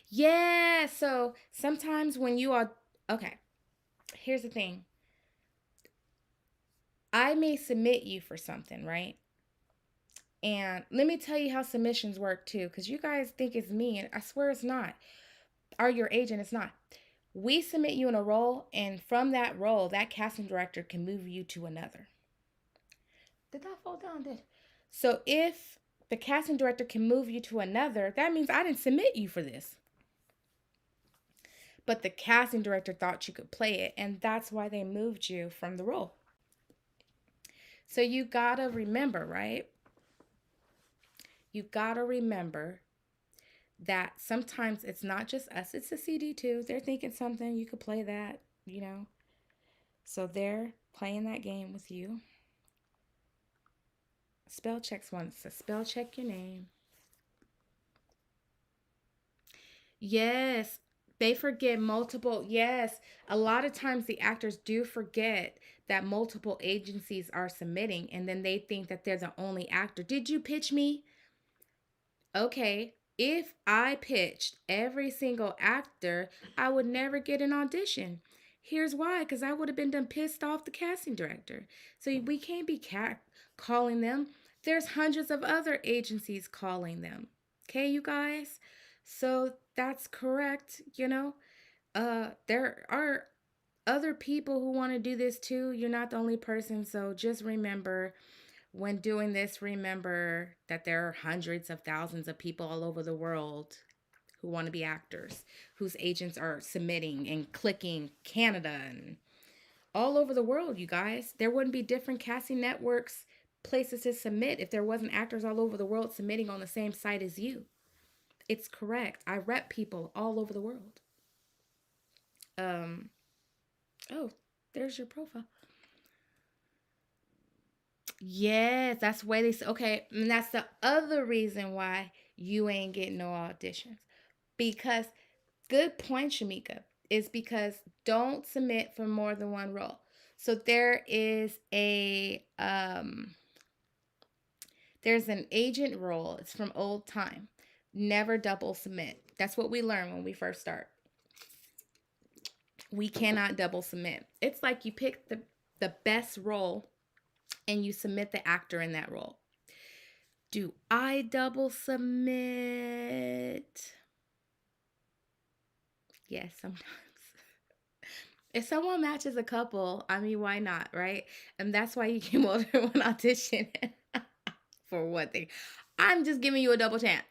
Yeah, so sometimes when you are, okay, here's the thing. I may submit you for something, right? And let me tell you how submissions work too, because you guys think it's me, and I swear it's not. Or your agent, it's not. We submit you in a role, and from that role, that casting director can move you to another. Did that fall down? So if the casting director can move you to another, that means I didn't submit you for this. But the casting director thought you could play it, and that's why they moved you from the role. So you gotta remember, right? You gotta remember that sometimes it's not just us, it's the CD too. They're thinking something, you could play that, you know. So they're playing that game with you. Spell checks once to spell check your name. Yes, they forget multiple. Yes, a lot of times the actors do forget that multiple agencies are submitting, and then they think that they're the only actor. Did you pitch me? Okay, if I pitched every single actor, I would never get an audition. Here's why, because I would have been done pissed off the casting director. So we can't be calling them. There's hundreds of other agencies calling them. Okay, you guys? So that's correct, you know? There are other people who want to do this too. You're not the only person, so just remember, when doing this, remember that there are hundreds of thousands of people all over the world who want to be actors, whose agents are submitting and clicking Canada and all over the world, you guys. There wouldn't be different casting networks, places to submit if there wasn't actors all over the world submitting on the same site as you. It's correct. I rep people all over the world. Oh, there's your profile. Yes, that's why they say, okay, and that's the other reason why you ain't getting no auditions. Because, good point, Shamika, is because don't submit for more than one role. So there's an agent role. It's from old time. Never double submit. That's what we learn when we first start. We cannot double submit. It's like you pick the best role and you submit the actor in that role. Do I double submit? Yes, sometimes. If someone matches a couple, I mean, why not, right? And that's why you get more than one audition. For one thing, I'm just giving you a double chance.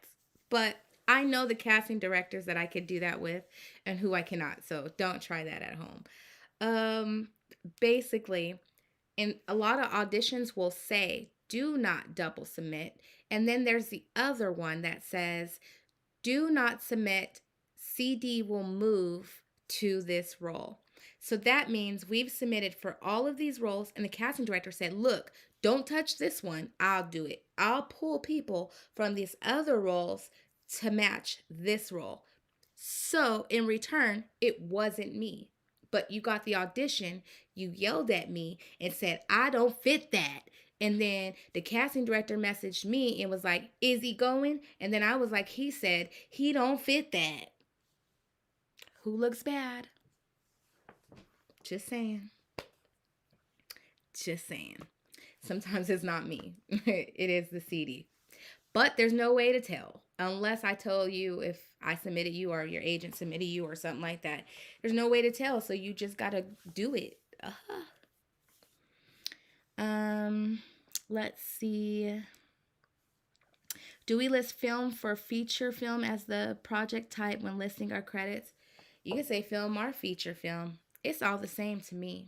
But I know the casting directors that I could do that with and who I cannot. So don't try that at home. Basically, and a lot of auditions will say, do not double submit. And then there's the other one that says, do not submit, CD will move to this role. So that means we've submitted for all of these roles, and the casting director said, look, don't touch this one. I'll do it. I'll pull people from these other roles to match this role. So in return, it wasn't me. But you got the audition, you yelled at me and said, I don't fit that. And then the casting director messaged me and was like, is he going? And then I was like, he said, he don't fit that. Who looks bad? Just saying. Just saying. Sometimes it's not me. It is the CD. But there's no way to tell unless I tell you if I submitted you or your agent submitted you or something like that. There's no way to tell, so you just gotta do it. Let's see. Do we list film for feature film as the project type when listing our credits? You can say film or feature film. It's all the same to me.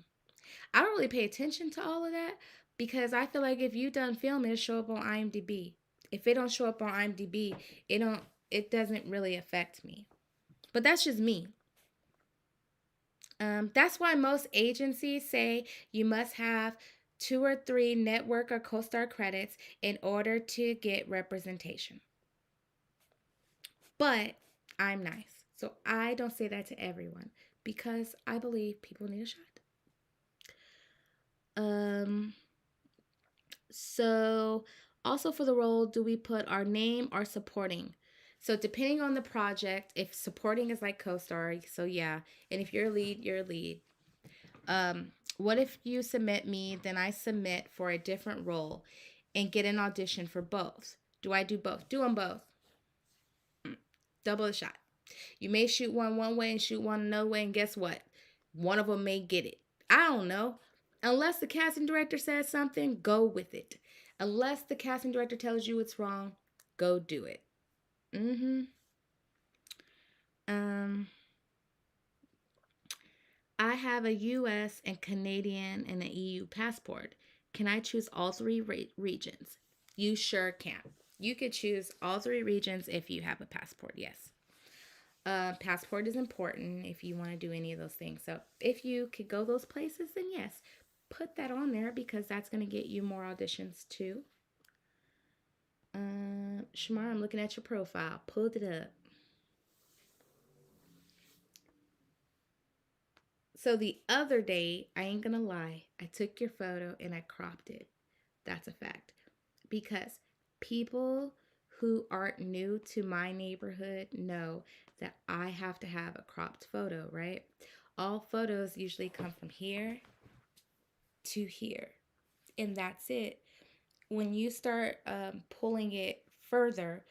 I don't really pay attention to all of that because I feel like if you done film, it'll show up on IMDb. If it don't show up on IMDb, it doesn't really affect me. But that's just me. That's why most agencies say you must have 2 or 3 network or co-star credits in order to get representation. But I'm nice. So I don't say that to everyone because I believe people need a shot. So also for the role, do we put our name or supporting? So depending on the project, if supporting is like co-star, so yeah. And if you're lead, you're lead. What if you submit me, then I submit for a different role and get an audition for both? Do I do both? Do them both. Double the shot. You may shoot one way and shoot one another way, and guess what? One of them may get it. I don't know. Unless the casting director says something, go with it. Unless the casting director tells you it's wrong, go do it. I have a US and Canadian and an EU passport. Can I choose all 3 regions? You sure can. You could choose all 3 regions if you have a passport, yes. Passport is important if you want to do any of those things. So if you could go those places, then yes, put that on there because that's going to get you more auditions too. Shamar, I'm looking at your profile. Pulled it up. So the other day, I ain't gonna lie, I took your photo and I cropped it. That's a fact. Because people who aren't new to my neighborhood know that I have to have a cropped photo, right? All photos usually come from here to here, and that's it. When you start pulling it further,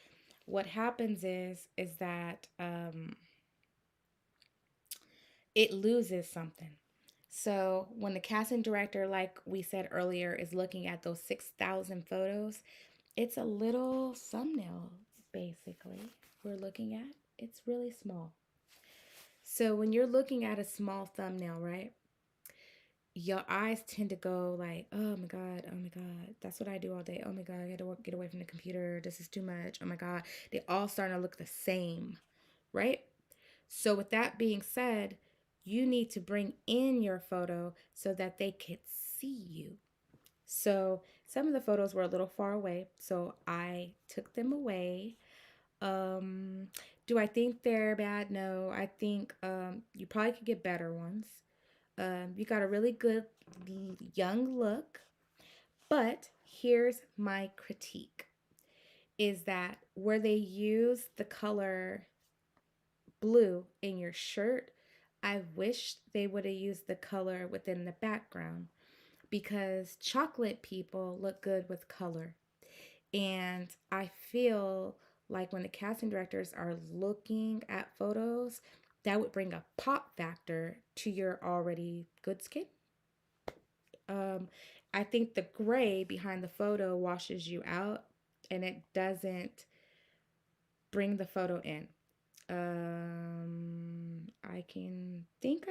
what happens is that it loses something. So when the casting director, like we said earlier, is looking at those 6,000 photos, it's a little thumbnail, basically, we're looking at. It's really small. So when you're looking at a small thumbnail, right, your eyes tend to go like, oh my God, oh my God. That's what I do all day. Oh my God, I gotta get away from the computer. This is too much. Oh my God. They all starting to look the same, right? So with that being said, you need to bring in your photo so that they can see you. So some of the photos were a little far away, so I took them away. Do I think they're bad? No, I think you probably could get better ones. You got a really good young look, but here's my critique is that where they use the color blue in your shirt, I wish they would have used the color within the background because chocolate people look good with color. And I feel like when the casting directors are looking at photos, that would bring a pop factor to your already good skin. I think the gray behind the photo washes you out and it doesn't bring the photo in. I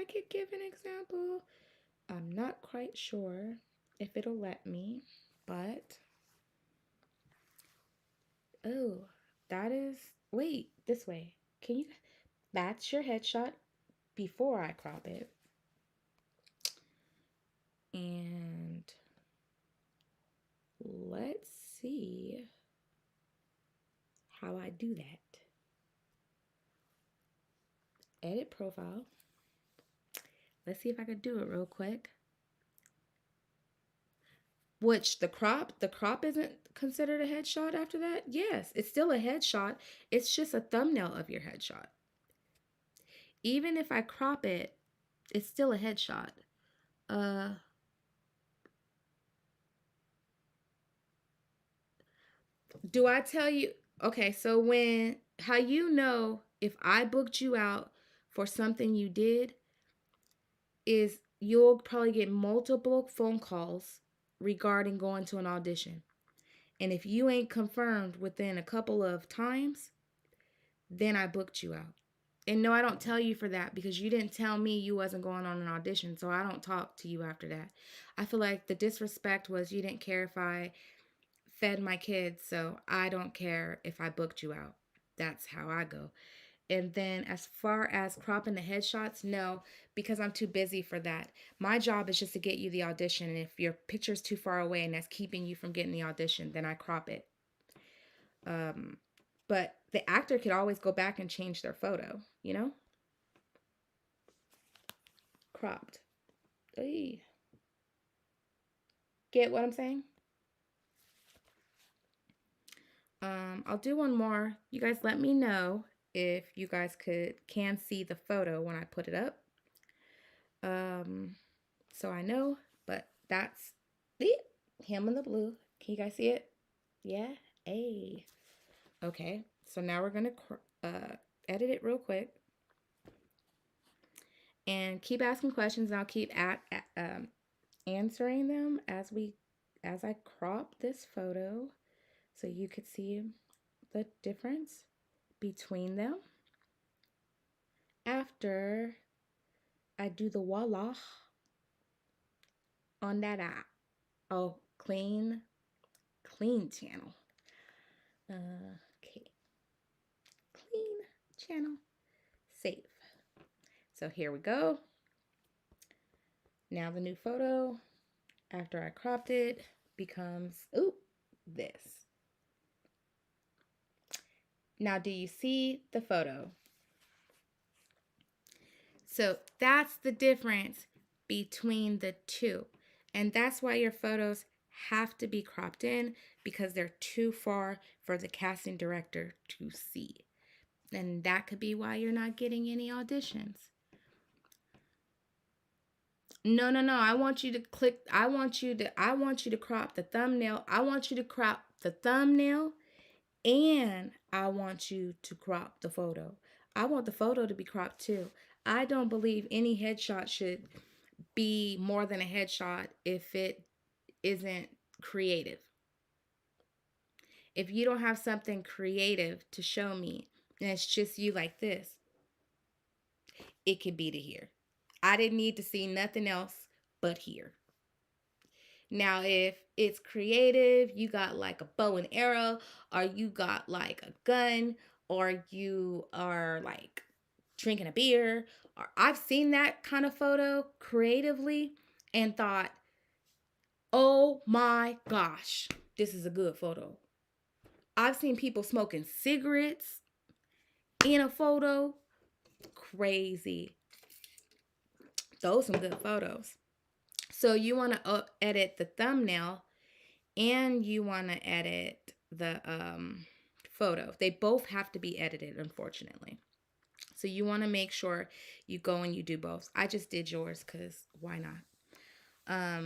could give an example. I'm not quite sure if it'll let me, but oh, that is Wait, this way. Can you? That's your headshot before I crop it. And let's see how I do that. Edit profile. Let's see if I can do it real quick. Which the crop isn't considered a headshot after that? Yes, it's still a headshot. It's just a thumbnail of your headshot. Even if I crop it, it's still a headshot. Do I tell you? Okay, so how you know if I booked you out for something you did is you'll probably get multiple phone calls regarding going to an audition. And if you ain't confirmed within a couple of times, then I booked you out. And no, I don't tell you for that because you didn't tell me you wasn't going on an audition. So I don't talk to you after that. I feel like the disrespect was you didn't care if I fed my kids. So I don't care if I booked you out. That's how I go. And then as far as cropping the headshots, no, because I'm too busy for that. My job is just to get you the audition. And if your picture's too far away and that's keeping you from getting the audition, then I crop it. But the actor could always go back and change their photo, you know? Cropped. Ay. Get what I'm saying? I'll do one more. You guys let me know if you guys can see the photo when I put it up. So I know, but that's it. Him in the blue. Can you guys see it? Yeah? Hey. Okay. So now we're going to edit it real quick. And keep asking questions and I'll keep answering them as I crop this photo so you could see the difference between them after I do the voila on that clean channel. Okay, clean channel, save. So here we go. Now the new photo after I cropped it becomes this. Now do you see the photo? So that's the difference between the two. And that's why your photos have to be cropped in because they're too far for the casting director to see. And that could be why you're not getting any auditions. No. I want you to crop the thumbnail. I want you to crop the thumbnail and I want you to crop the photo. I want the photo to be cropped too. I don't believe any headshot should be more than a headshot if it isn't creative. If you don't have something creative to show me and it's just you like this, it could be to here. I didn't need to see nothing else but here. Now, if it's creative, you got like a bow and arrow, or you got like a gun, or you are like drinking a beer, or I've seen that kind of photo creatively and thought, oh my gosh, this is a good photo. I've seen people smoking cigarettes in a photo. Crazy. Those are some good photos. So you want to edit the thumbnail and you want to edit the photo. They both have to be edited, unfortunately. So you want to make sure you go and you do both. I just did yours because why not?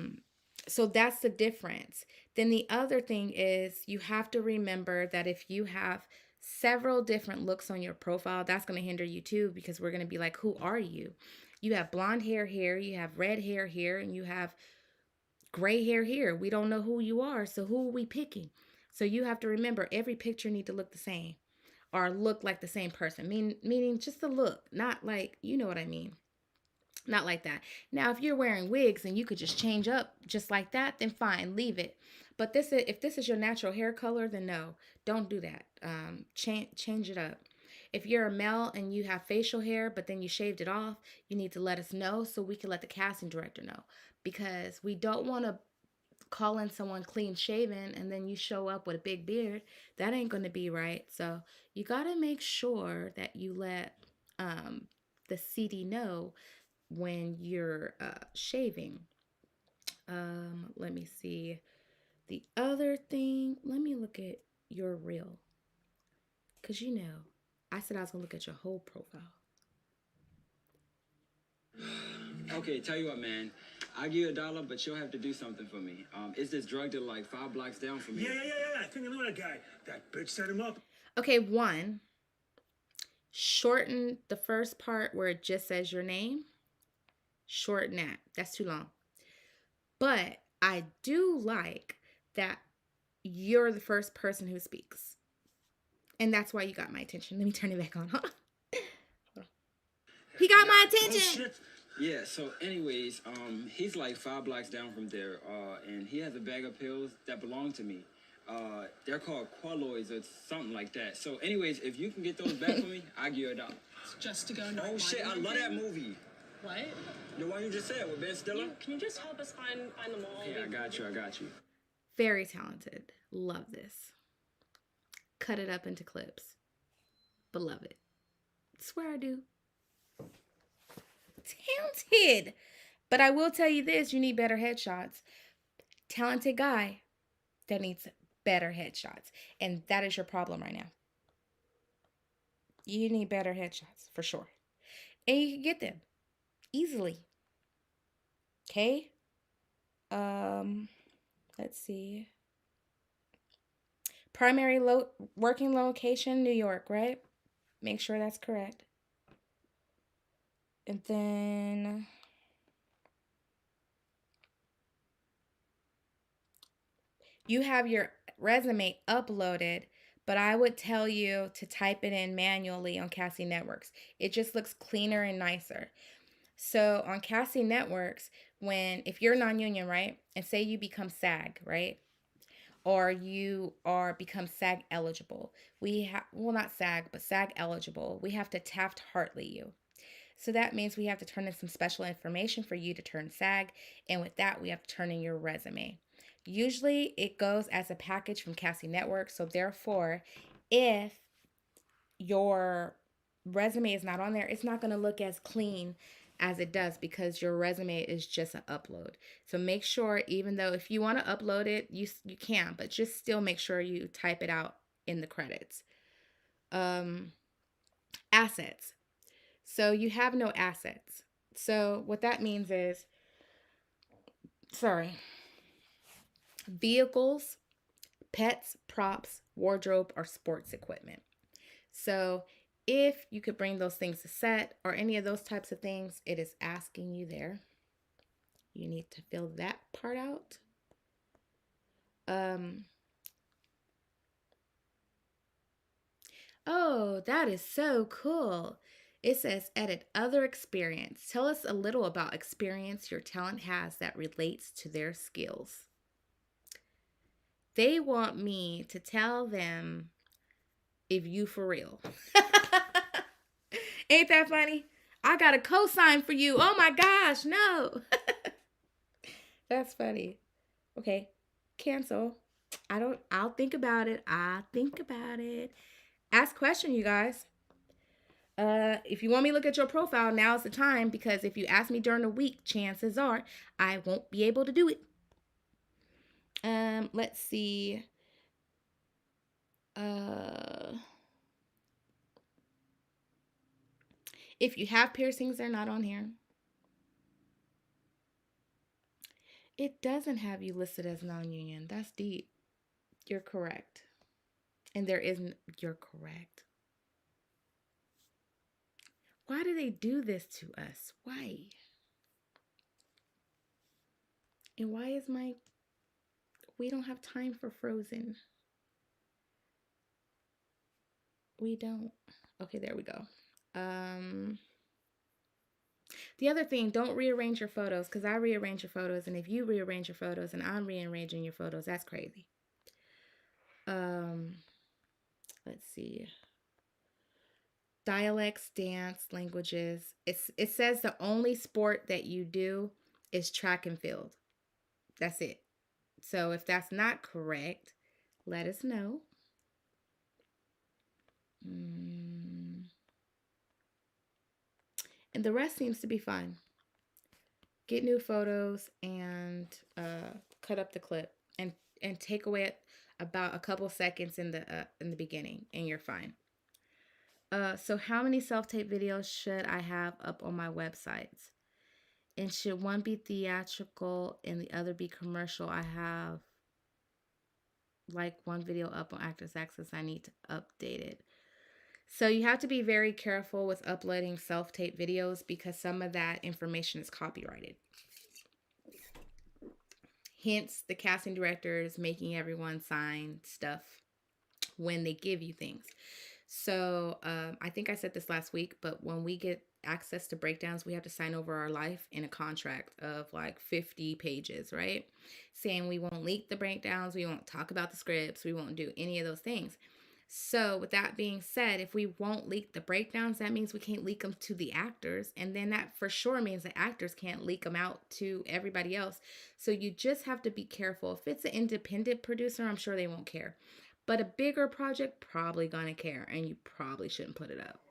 So that's the difference. Then the other thing is you have to remember that if you have several different looks on your profile, that's going to hinder you too because we're going to be like, who are you? You have blonde hair here, you have red hair here, and you have gray hair here. We don't know who you are, so who are we picking? So you have to remember every picture need to look the same or look like the same person. Meaning just the look, not like, you know what I mean. Not like that. Now, if you're wearing wigs and you could just change up just like that, then fine, leave it. But if this is your natural hair color, then no, don't do that. Change it up. If you're a male and you have facial hair, but then you shaved it off, you need to let us know so we can let the casting director know, because we don't want to call in someone clean shaven and then you show up with a big beard. That ain't going to be right. So you got to make sure that you let the CD know when you're shaving. Let me see. The other thing, let me look at your reel. Because I said I was going to look at your whole profile. Okay, tell you what, man. I'll give you $1, but you'll have to do something for me. It's this drug dealer like 5 blocks down from me. Yeah. I think I know that guy. That bitch set him up. Okay, one, shorten the first part where it just says your name. Shorten that. That's too long. But I do like that you're the first person who speaks. And that's why you got my attention. Let me turn it back on. He got my attention. Yeah, so anyways, he's like 5 blocks down from there, and he has a bag of pills that belong to me. They're called Qualoids or something like that. So anyways, if you can get those back for me, I'll give you $1. It's just to go and Oh shit, I love that movie. What? The one you just said with Ben Stiller? Can you just help us find them all? Yeah, I got you. Very talented. Love this. Cut it up into clips. But love it. Swear I do. Talented. But I will tell you this, you need better headshots. Talented guy that needs better headshots. And that is your problem right now. You need better headshots for sure. And you can get them easily. Okay? Let's see. Primary working location, New York, right? Make sure that's correct. And then you have your resume uploaded, but I would tell you to type it in manually on Cassie Networks. It just looks cleaner and nicer. So on Cassie Networks, if you're non-union, right, and say you become SAG, right, or you become SAG eligible, not SAG, but SAG eligible, we have to Taft-Hartley you. So that means we have to turn in some special information for you to turn SAG, and with that, we have to turn in your resume. Usually, it goes as a package from Cassie Network, so therefore, if your resume is not on there, it's not going to look as clean as it does because your resume is just an upload. So make sure, even though if you want to upload it, you can, but just still make sure you type it out in the credits. Assets. So you have no assets. So what that means is, vehicles, pets, props, wardrobe, or sports equipment. So if you could bring those things to set or any of those types of things, it is asking you there. You need to fill that part out. Oh, that is so cool. It says edit other experience. Tell us a little about experience your talent has that relates to their skills. They want me to tell them if you for real. Ain't that funny? I got a cosign for you. Oh my gosh, no. That's funny. Okay, cancel. I'll think about it. Ask question, you guys. If you want me to look at your profile, now's the time, because if you ask me during the week, chances are I won't be able to do it. Let's see. If you have piercings, they're not on here. It doesn't have you listed as non-union. That's deep. You're correct. And you're correct. Why do they do this to us? Why? And why is we don't have time for Frozen. We don't. Okay, there we go. The other thing, don't rearrange your photos, because I rearrange your photos, and if you rearrange your photos and I'm rearranging your photos, that's crazy. Let's see. Dialects, dance, languages. It says the only sport that you do is track and field. That's it. So if that's not correct, let us know. And the rest seems to be fine. Get new photos and cut up the clip and take away about a couple seconds in the beginning, and you're fine. So how many self-tape videos should I have up on my websites? And should one be theatrical and the other be commercial? I have like one video up on Actors Access. I need to update it. So you have to be very careful with uploading self-tape videos because some of that information is copyrighted. Hence, the casting directors making everyone sign stuff when they give you things. So I think I said this last week, but when we get access to breakdowns, we have to sign over our life in a contract of like 50 pages, right? Saying we won't leak the breakdowns, we won't talk about the scripts, we won't do any of those things. So with that being said, if we won't leak the breakdowns, that means we can't leak them to the actors. And then that for sure means the actors can't leak them out to everybody else. So you just have to be careful. If it's an independent producer, I'm sure they won't care. But a bigger project, probably gonna care. And you probably shouldn't put it up.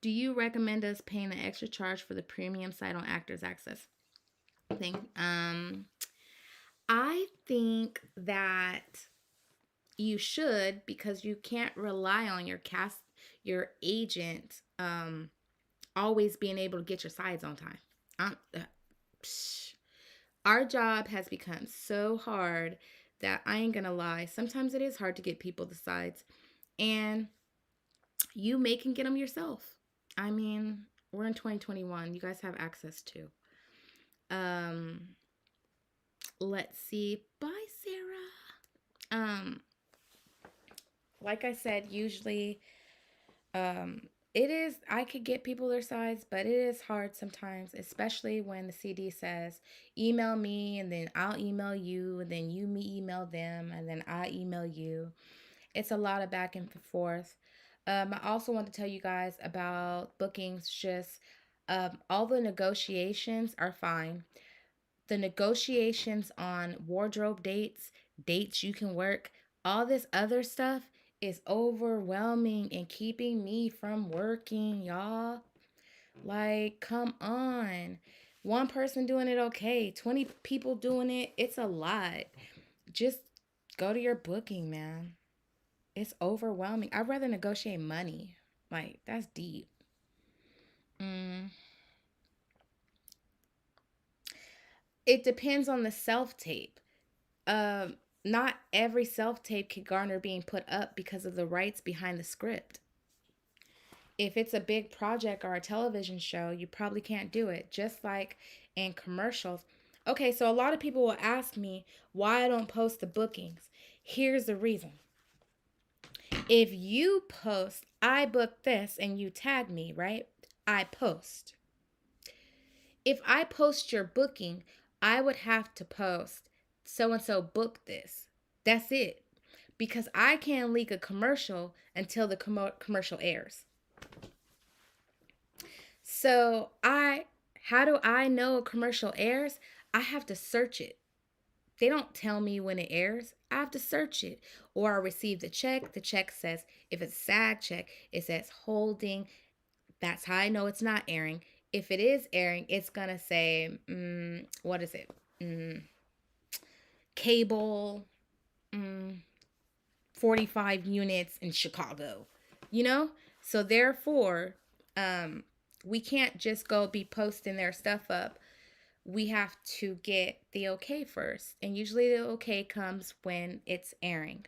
Do you recommend us paying the extra charge for the premium site on Actors Access thing? I think that you should, because you can't rely on your agent, always being able to get your sides on time. Our job has become so hard that I ain't gonna lie. Sometimes it is hard to get people the sides, and you can get them yourself. I mean, we're in 2021. You guys have access to. Let's see. Bye, Sarah. Like I said, usually, I could get people their sides, but it is hard sometimes, especially when the CD says, email me, and then I'll email you, and then you email them, and then I email you. It's a lot of back and forth. I also want to tell you guys about bookings. Just all the negotiations are fine. The negotiations on wardrobe dates you can work, all this other stuff is overwhelming and keeping me from working, y'all. Like, come on. One person doing it, okay. 20 people doing it, it's a lot. Just go to your booking, man. It's overwhelming. I'd rather negotiate money. Like, that's deep. It depends on the self-tape. Not every self-tape can garner being put up because of the rights behind the script. If it's a big project or a television show, you probably can't do it. Just like in commercials. Okay, so a lot of people will ask me why I don't post the bookings. Here's the reason. If you post, I booked this, and you tag me, right? I post. If I post your booking, I would have to post so-and-so booked this. That's it. Because I can't leak a commercial until the commercial airs. So how do I know a commercial airs? I have to search it. They don't tell me when it airs. I have to search it. Or I receive the check. The check says, if it's a SAG check, it says holding. That's how I know it's not airing. If it is airing, it's going to say, what is it? Cable, 45 units in Chicago. You know? So therefore, we can't just go be posting their stuff up. We have to get the okay first. And usually the okay comes when it's airing.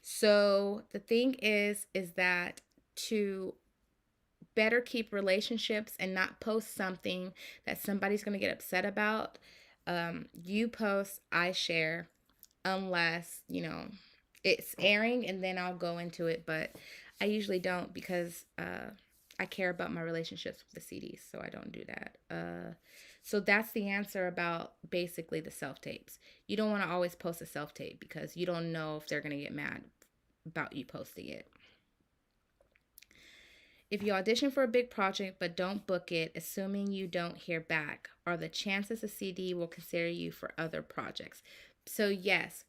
So the thing is that to better keep relationships and not post something that somebody's going to get upset about, you post, I share, unless, it's airing, and then I'll go into it. But I usually don't because I care about my relationships with the CDs, so I don't do that. So that's the answer about basically the self tapes. You don't want to always post a self tape because you don't know if they're going to get mad about you posting it. If you audition for a big project but don't book it, assuming you don't hear back, are the chances a CD will consider you for other projects? So, yes.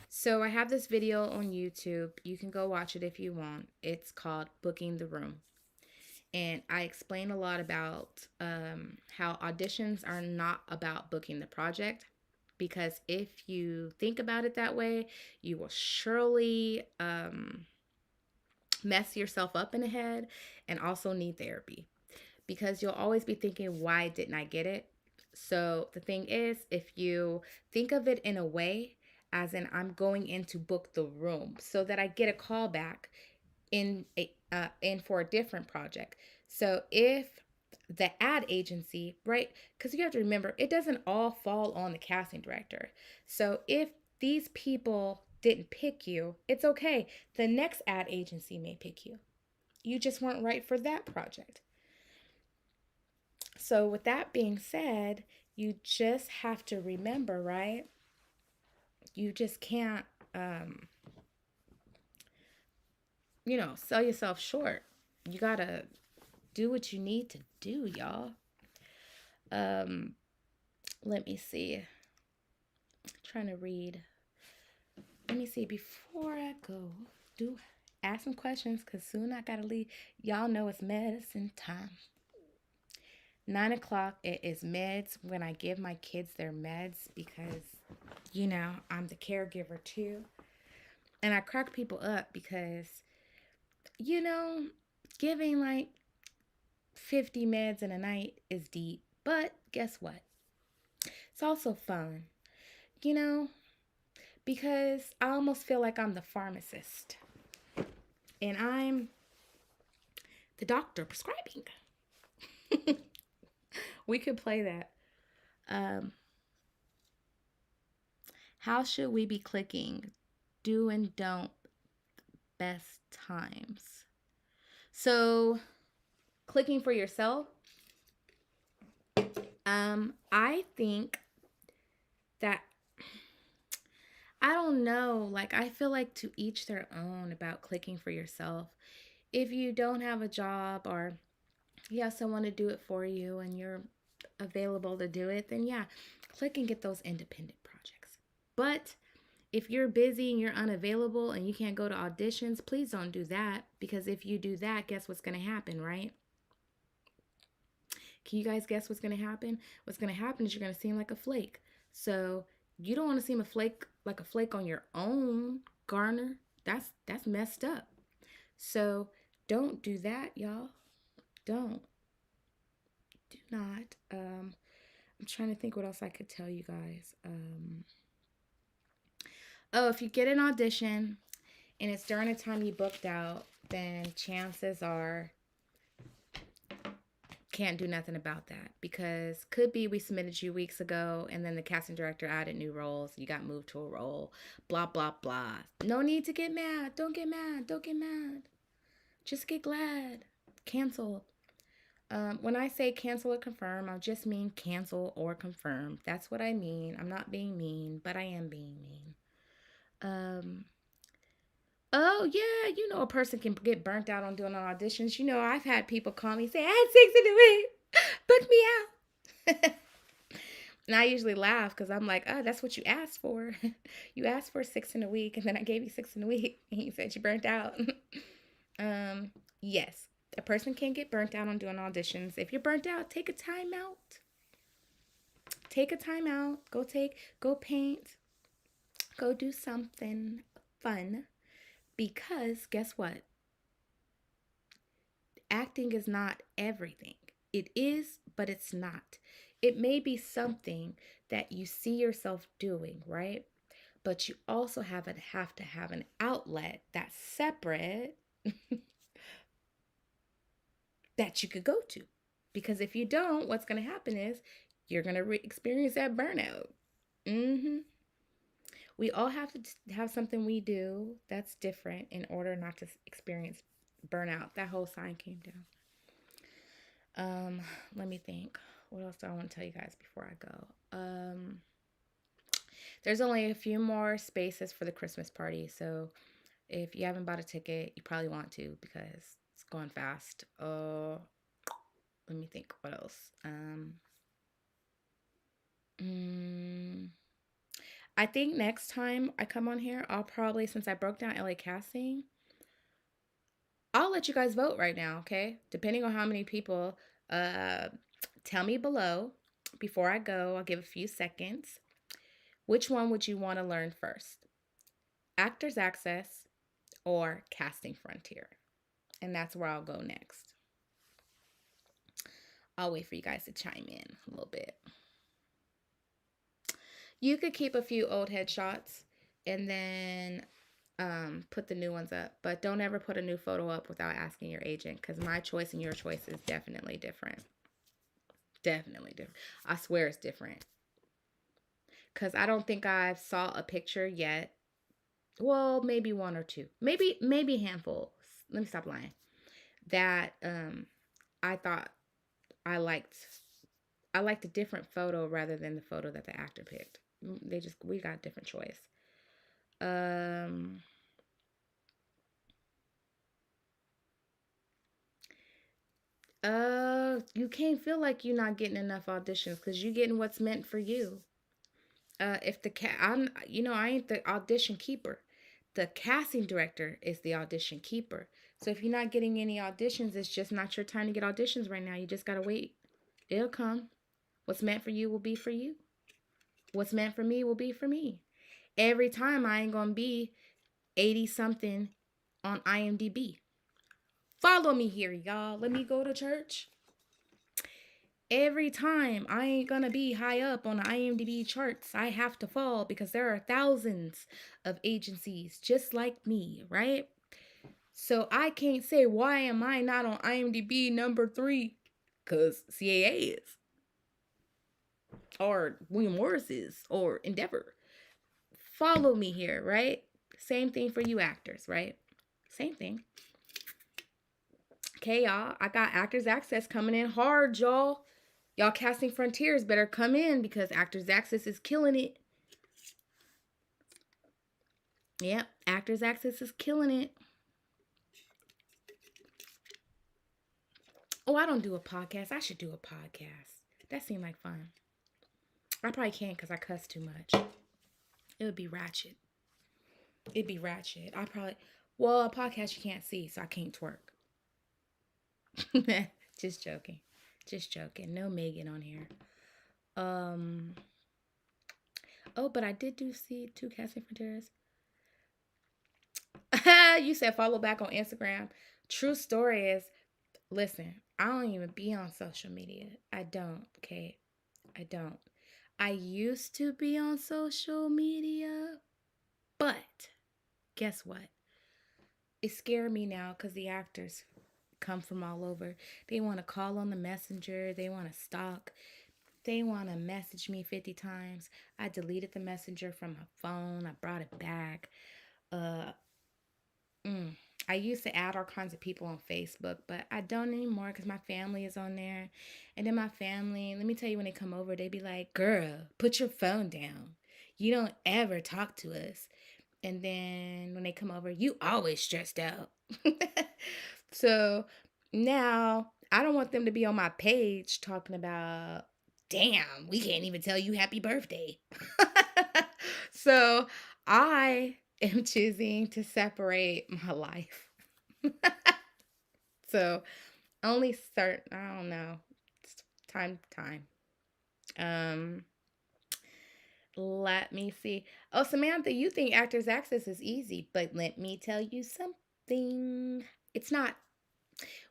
So, I have this video on YouTube. You can go watch it if you want. It's called Booking the Room. And I explain a lot about how auditions are not about booking the project. Because if you think about it that way, you will surely mess yourself up in the head and also need therapy. Because you'll always be thinking, why didn't I get it? So the thing is, if you think of it in a way, as in I'm going in to book the room so that I get a call back in for a different project. So if the ad agency, right? Because you have to remember, it doesn't all fall on the casting director. So if these people didn't pick you, it's okay. The next ad agency may pick you. You just weren't right for that project. So with that being said, you just have to remember, right? You just can't, sell yourself short. You gotta do what you need to do, y'all. Let me see. I'm trying to read. Let me see. Before I go, ask some questions because soon I gotta leave. Y'all know it's medicine time. 9 o'clock, it is meds when I give my kids their meds because, I'm the caregiver too. And I crack people up because, giving like 50 meds in a night is deep. But guess what? It's also fun, because I almost feel like I'm the pharmacist and I'm the doctor prescribing. We could play that. How should we be clicking? Do and don't best times. So, clicking for yourself. I think that I don't know. Like, I feel like to each their own about clicking for yourself. If you don't have a job or you have someone to do it for you and you're available to do it, then yeah, click and get those independent projects. But if you're busy and you're unavailable and you can't go to auditions, please don't do that. Because if you do that, guess what's going to happen, right? Can you guys guess what's going to happen? What's going to happen is you're going to seem like a flake. So you don't want to seem like a flake on your own, Garner. That's messed up. So don't do that, y'all. Don't. Do not. I'm trying to think what else I could tell you guys. If you get an audition and it's during a time you booked out, then chances are can't do nothing about that because could be we submitted you weeks ago and then the casting director added new roles. You got moved to a role. Blah, blah, blah. No need to get mad. Don't get mad. Don't get mad. Just get glad. Cancel. When I say cancel or confirm, I just mean cancel or confirm. That's what I mean. I'm not being mean, but I am being mean. Oh, yeah, a person can get burnt out on doing auditions. I've had people call me say, I had 6 in a week. Book me out. And I usually laugh because I'm like, oh, that's what you asked for. You asked for 6 in a week, and then I gave you 6 in a week, and you said you burnt out. Yes, a person can get burnt out on doing auditions. If you're burnt out, take a time out. Take a time out. Go paint. Go do something fun. Because guess what? Acting is not everything. It is, but it's not. It may be something that you see yourself doing, right? But you also have to have an outlet that's separate that you could go to. Because if you don't, what's going to happen is you're going to experience that burnout. We all have to have something we do that's different in order not to experience burnout. That whole sign came down. Let me think. What else do I want to tell you guys before I go? There's only a few more spaces for the Christmas party, so if you haven't bought a ticket, you probably want to because it's going fast. Let me think. What else? Mm, I think next time I come on here, I'll probably, since I broke down LA casting, I'll let you guys vote right now, okay? Depending on how many people, uh, tell me below. Before I go, I'll give a few seconds. Which one would you want to learn first? Actors Access or Casting Frontier? And that's where I'll go next. I'll wait for you guys to chime in a little bit. You could keep a few old headshots and then put the new ones up, but don't ever put a new photo up without asking your agent because my choice and your choice is definitely different. Definitely different. I swear it's different. Because I don't think I've saw a picture yet. Well, maybe one or two. Maybe a handful. Let me stop lying. That I thought I liked a different photo rather than the photo that the actor picked. We got a different choice. You can't feel like you're not getting enough auditions because you're getting what's meant for you. If the I ain't the audition keeper. The casting director is the audition keeper. So if you're not getting any auditions, it's just not your time to get auditions right now. You just gotta wait. It'll come. What's meant for you will be for you. What's meant for me will be for me. Every time I ain't gonna be 80 something on IMDb. Follow me here, y'all. Let me go to church. Every time I ain't gonna be high up on the IMDb charts, I have to fall because there are thousands of agencies just like me, right? So I can't say, why am I not on IMDb number 3? Because CAA is. Or William Morris is. Or Endeavor. Follow me here, right? Same thing for you actors, right? Same thing. Okay, y'all. I got Actors Access coming in hard, y'all. Y'all Casting Frontiers better come in because Actors Access is killing it. Yep, Actors Access is killing it. Oh, I don't do a podcast. I should do a podcast. That seemed like fun. I probably can't because I cuss too much. It would be ratchet. It'd be ratchet. A podcast you can't see, so I can't twerk. Just joking. Just joking. No Megan on here. Oh, but I did see 2 Casting Frontiers. You said follow back on Instagram. True story is, listen, I don't even be on social media. I don't, okay? I don't. I used to be on social media, but guess what? It scared me now because the actors come from all over. They want to call on the messenger. They want to stalk. They want to message me 50 times. I deleted the messenger from my phone. I brought it back. I used to add all kinds of people on Facebook, but I don't anymore because my family is on there. And then my family, let me tell you, when they come over, they be like, girl, put your phone down. You don't ever talk to us. And then when they come over, you always stressed out. So now I don't want them to be on my page talking about, damn, we can't even tell you happy birthday. So I am choosing to separate my life. So only start, I don't know. It's time. Let me see. Oh, Samantha, you think Actors Access is easy, but let me tell you something. It's not.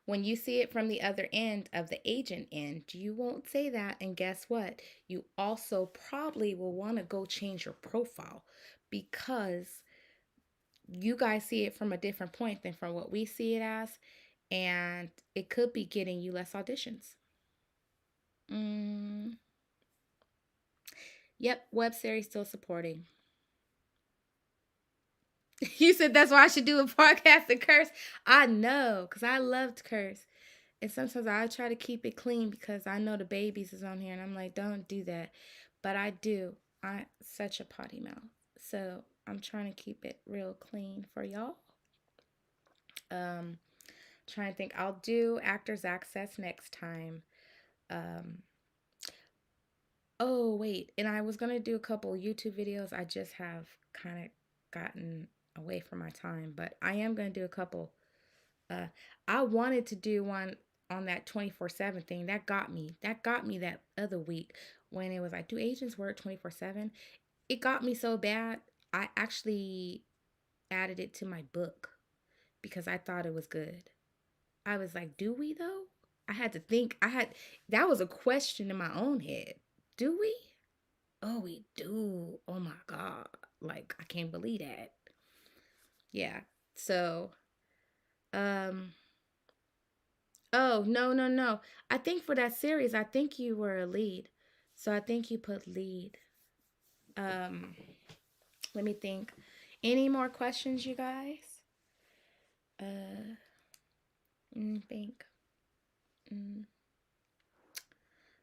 When you see it from the other end of the agent end, you won't say that. And guess what? You also probably will want to go change your profile because you guys see it from a different point than from what we see it as. And it could be getting you less auditions. Yep, web series still supporting. You said that's why I should do a podcast and curse. I know, because I love to curse. And sometimes I try to keep it clean because I know the babies is on here and I'm like, don't do that. But I do. I such a potty mouth. So I'm trying to keep it real clean for y'all. Um, trying to think. I'll do Actors Access next time. Um, oh wait, and I was gonna do a couple YouTube videos. I just have kind of gotten away from my time, but I am gonna do a couple. Uh, I wanted to do one on that 24/7 thing. That got me. That got me that other week when it was like, do agents work 24/7? It got me so bad. I actually added it to my book because I thought it was good. I was like, do we though? I had to think. That was a question in my own head. Do we? Oh, we do. Oh my God. Like, I can't believe that. Yeah. So, um, oh, no, no, no. I think for that series, I think you were a lead. So I think you put lead. Um, Let me think. Any more questions, you guys? Think. Mm.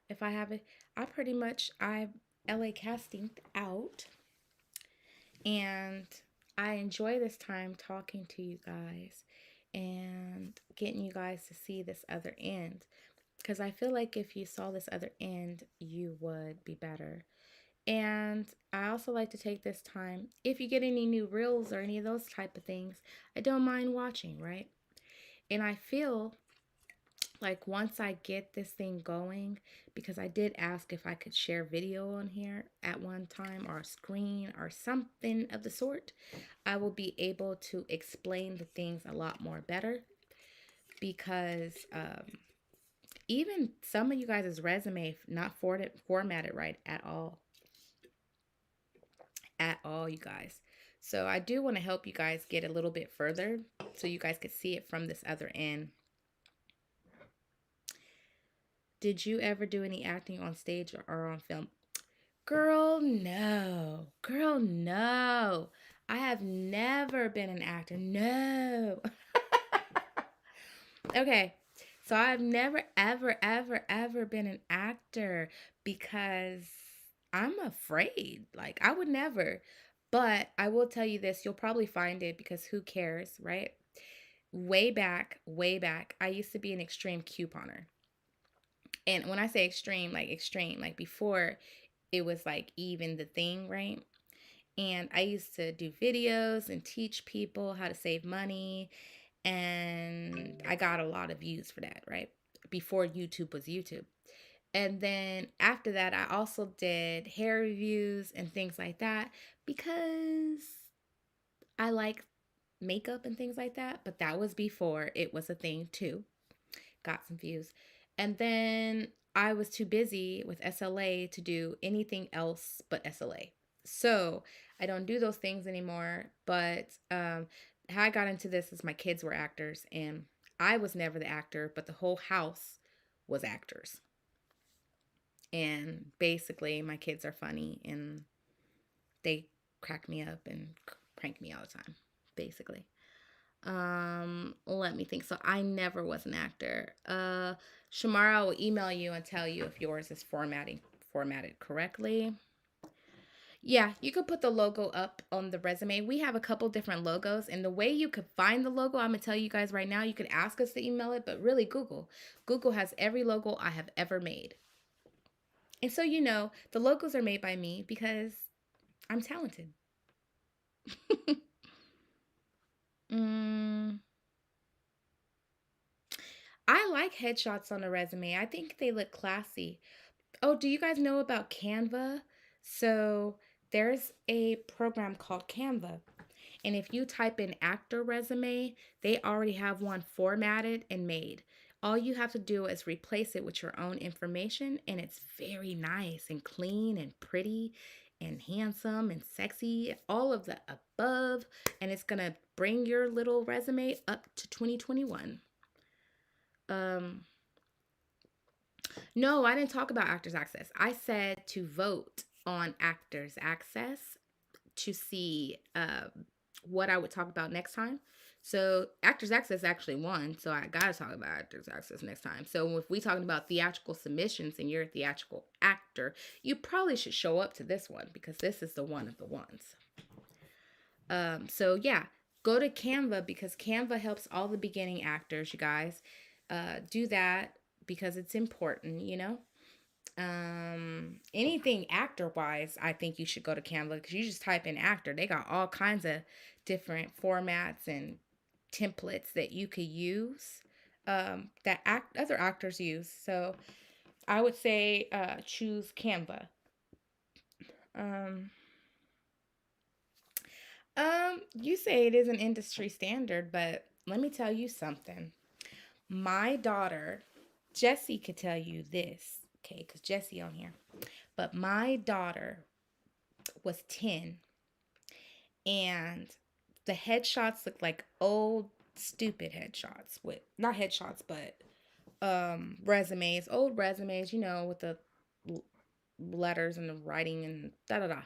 If I have it, I LA casting out, and I enjoy this time talking to you guys and getting you guys to see this other end. Because I feel like if you saw this other end, you would be better. And I also like to take this time, if you get any new reels or any of those type of things, I don't mind watching, right? And I feel like once I get this thing going, because I did ask if I could share video on here at one time or a screen or something of the sort, I will be able to explain the things a lot more better because even some of you guys' resume not formatted right at all. At all, you guys. So I do want to help you guys get a little bit further so you guys could see it from this other end. Did you ever do any acting on stage or on film? Girl, no. Girl, no. I have never been an actor. No. Okay. So I've never, ever, ever, ever been an actor because I'm afraid. Like, I would never. But I will tell you this, you'll probably find it because who cares, right? Way back, I used to be an extreme couponer. And when I say extreme, like before it was like even the thing, right? And I used to do videos and teach people how to save money. And I got a lot of views for that, right? Before YouTube was YouTube. And then after that, I also did hair reviews and things like that because I like makeup and things like that. But that was before it was a thing too. Got some views. And then I was too busy with SLA to do anything else but SLA. So I don't do those things anymore. But how I got into this is my kids were actors and I was never the actor, but the whole house was actors. And basically, my kids are funny and they crack me up and prank me all the time, basically. Let me think. So I never was an actor. Shamara will email you and tell you if yours is formatted correctly. Yeah, you could put the logo up on the resume. We have a couple different logos, and the way you could find the logo, I'm gonna tell you guys right now. You could ask us to email it, but really Google. Google has every logo I have ever made. And so you know, the logos are made by me because I'm talented. mm, I like headshots on a resume. I think they look classy. Oh, do you guys know about Canva? So there's a program called Canva. And if you type in actor resume, they already have one formatted and made. All you have to do is replace it with your own information, and it's very nice and clean and pretty and handsome and sexy, all of the above. And it's going to bring your little resume up to 2021. No, I didn't talk about Actors Access. I said to vote on Actors Access to see what I would talk about next time. So Actors Access actually won, so I gotta talk about Actors Access next time. So if we talking about theatrical submissions and you're a theatrical actor, you probably should show up to this one because this is the one of the ones. So yeah, go to Canva because Canva helps all the beginning actors, you guys. Do that because it's important, you know. Anything actor wise, I think you should go to Canva because you just type in actor. They got all kinds of different formats and templates that you could use, that other actors use. So I would say choose Canva. Um, you say it is an industry standard, but let me tell you something. My daughter, Jessie, could tell you this, okay, because Jessie on here. But my daughter was 10 and the headshots looked like old stupid headshots with not headshots but resumes, old resumes, you know, with the letters and the writing and da da da.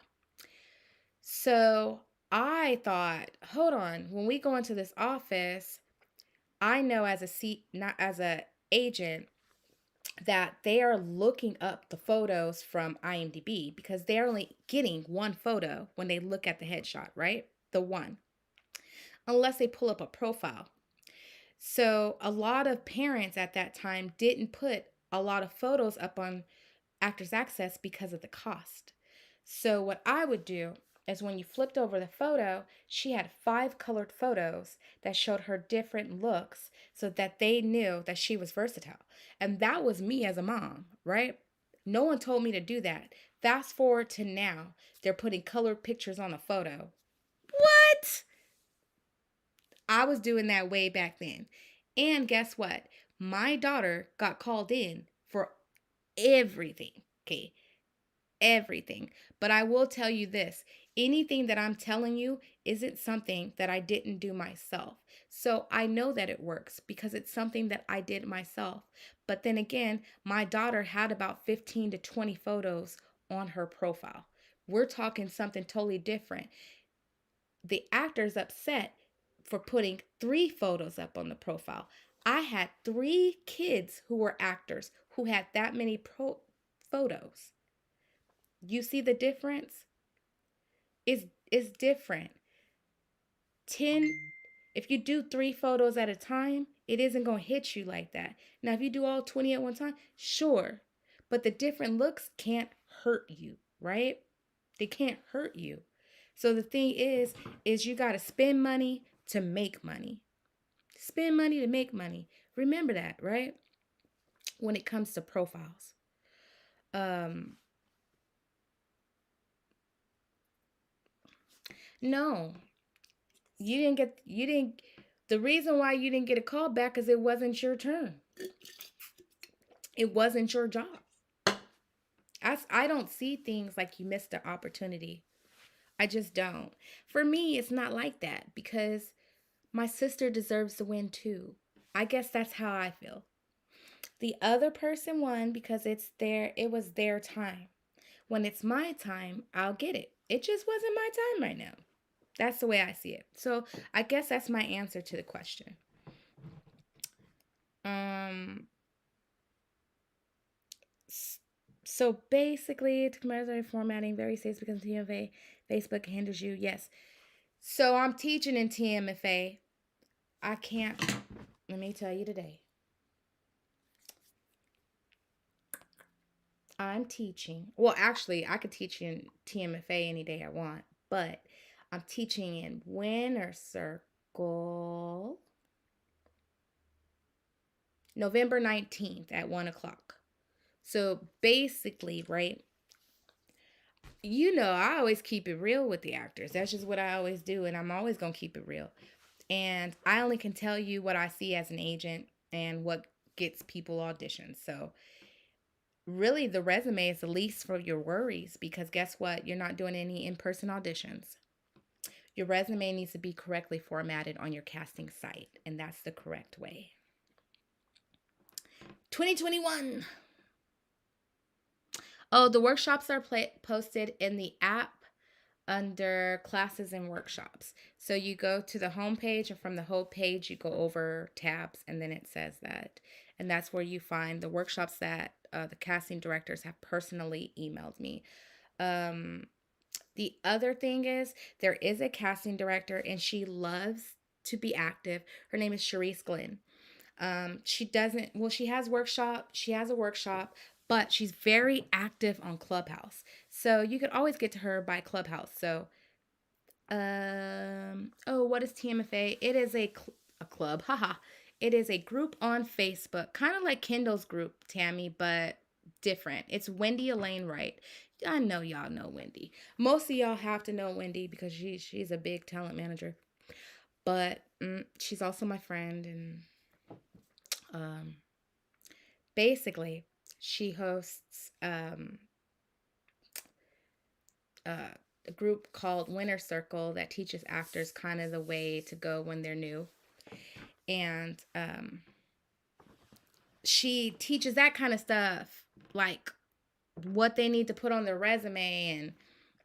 So I thought, hold on, when we go into this office, I know as a not as a agent that they are looking up the photos from IMDb because they're only getting one photo when they look at the headshot, right? The one. Unless they pull up a profile. So a lot of parents at that time didn't put a lot of photos up on Actors Access because of the cost. So what I would do is when you flipped over the photo, she had 5 colored photos that showed her different looks so that they knew that she was versatile. And that was me as a mom, right? No one told me to do that. Fast forward to now, they're putting colored pictures on a photo. What? I was doing that way back then. And guess what? My daughter got called in for everything. Okay, everything. But I will tell you this, anything that I'm telling you isn't something that I didn't do myself. So I know that it works because it's something that I did myself. But then again, my daughter had about 15 to 20 photos on her profile. We're talking something totally different. The actor's upset for putting 3 photos up on the profile. I had 3 kids who were actors who had that many photos. You see the difference? It's different. 10 if you do 3 photos at a time, it isn't going to hit you like that. Now if you do all 20 at one time, sure. But the different looks can't hurt you, right? They can't hurt you. So the thing is you got to spend money to make money. Spend money to make money. Remember that, right? When it comes to profiles. No. You didn't the reason why you didn't get a call back is it wasn't your turn. It wasn't your job. I don't see things like you missed the opportunity. I just don't. For me, it's not like that because my sister deserves to win too. I guess that's how I feel. The other person won because it was their time. When it's my time, I'll get it. It just wasn't my time right now. That's the way I see it. So I guess that's my answer to the question. So basically, to formatting very safe because TMFA, Facebook hinders you. Yes. So I'm teaching in TMFA. I can't. Let me tell you today. I'm teaching. Well, actually, I could teach in TMFA any day I want, but I'm teaching in Winner Circle November 19th at 1 o'clock. So basically, right, you know, I always keep it real with the actors. That's just what I always do, and I'm always going to keep it real. And I only can tell you what I see as an agent and what gets people auditions. So really, the resume is the least for your worries because guess what? You're not doing any in-person auditions. Your resume needs to be correctly formatted on your casting site, and that's the correct way. 2021. Oh, the workshops are posted in the app. under classes and workshops. So you go to the home page, and from the home page, you go over tabs, and then it says that. And that's where you find the workshops that the casting directors have personally emailed me. Um, the other thing is, there is a casting director, and she loves to be active. Her name is Sharice Glenn. She doesn't, well, she has a workshop, but she's very active on Clubhouse. So you could always get to her by Clubhouse. So, oh, what is TMFA? It is a club, haha. It is a group on Facebook, kind of like Kendall's group, Tammy, but different. It's Wendy Elaine Wright. I know y'all know Wendy. Most of y'all have to know Wendy because she's a big talent manager. But she's also my friend, and um, basically, she hosts a group called Winner Circle that teaches actors kind of the way to go when they're new. And she teaches that kind of stuff, like what they need to put on their resume and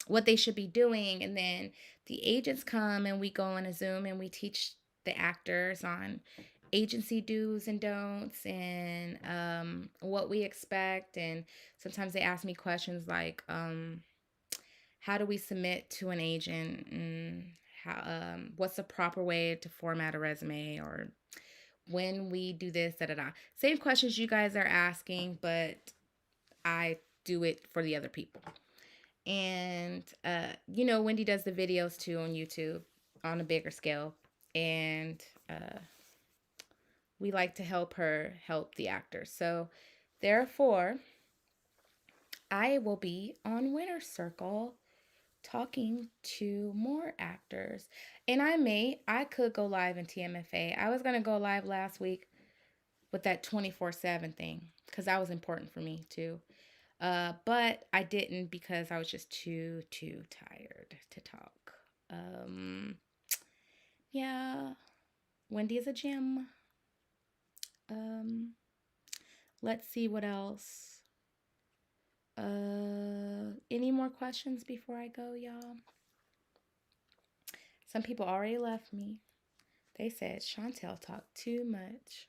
what they should be doing. And then the agents come, and we go on a Zoom, and we teach the actors on agency do's and don'ts, and what we expect. And sometimes they ask me questions like, how do we submit to an agent, and how what's the proper way to format a resume, or when we do this, da da da. Same questions you guys are asking, but I do it for the other people. And Wendy does the videos too on YouTube on a bigger scale, and we like to help her help the actors. So therefore, I will be on Winner Circle talking to more actors. And I could go live in TMFA. I was going to go live last week with that 24/7 thing, because that was important for me too. But I didn't, because I was just too tired to talk. Yeah, Wendy is a gym. Let's see what else. Any more questions before I go, y'all? Some people already left me. They said Chantel talked too much.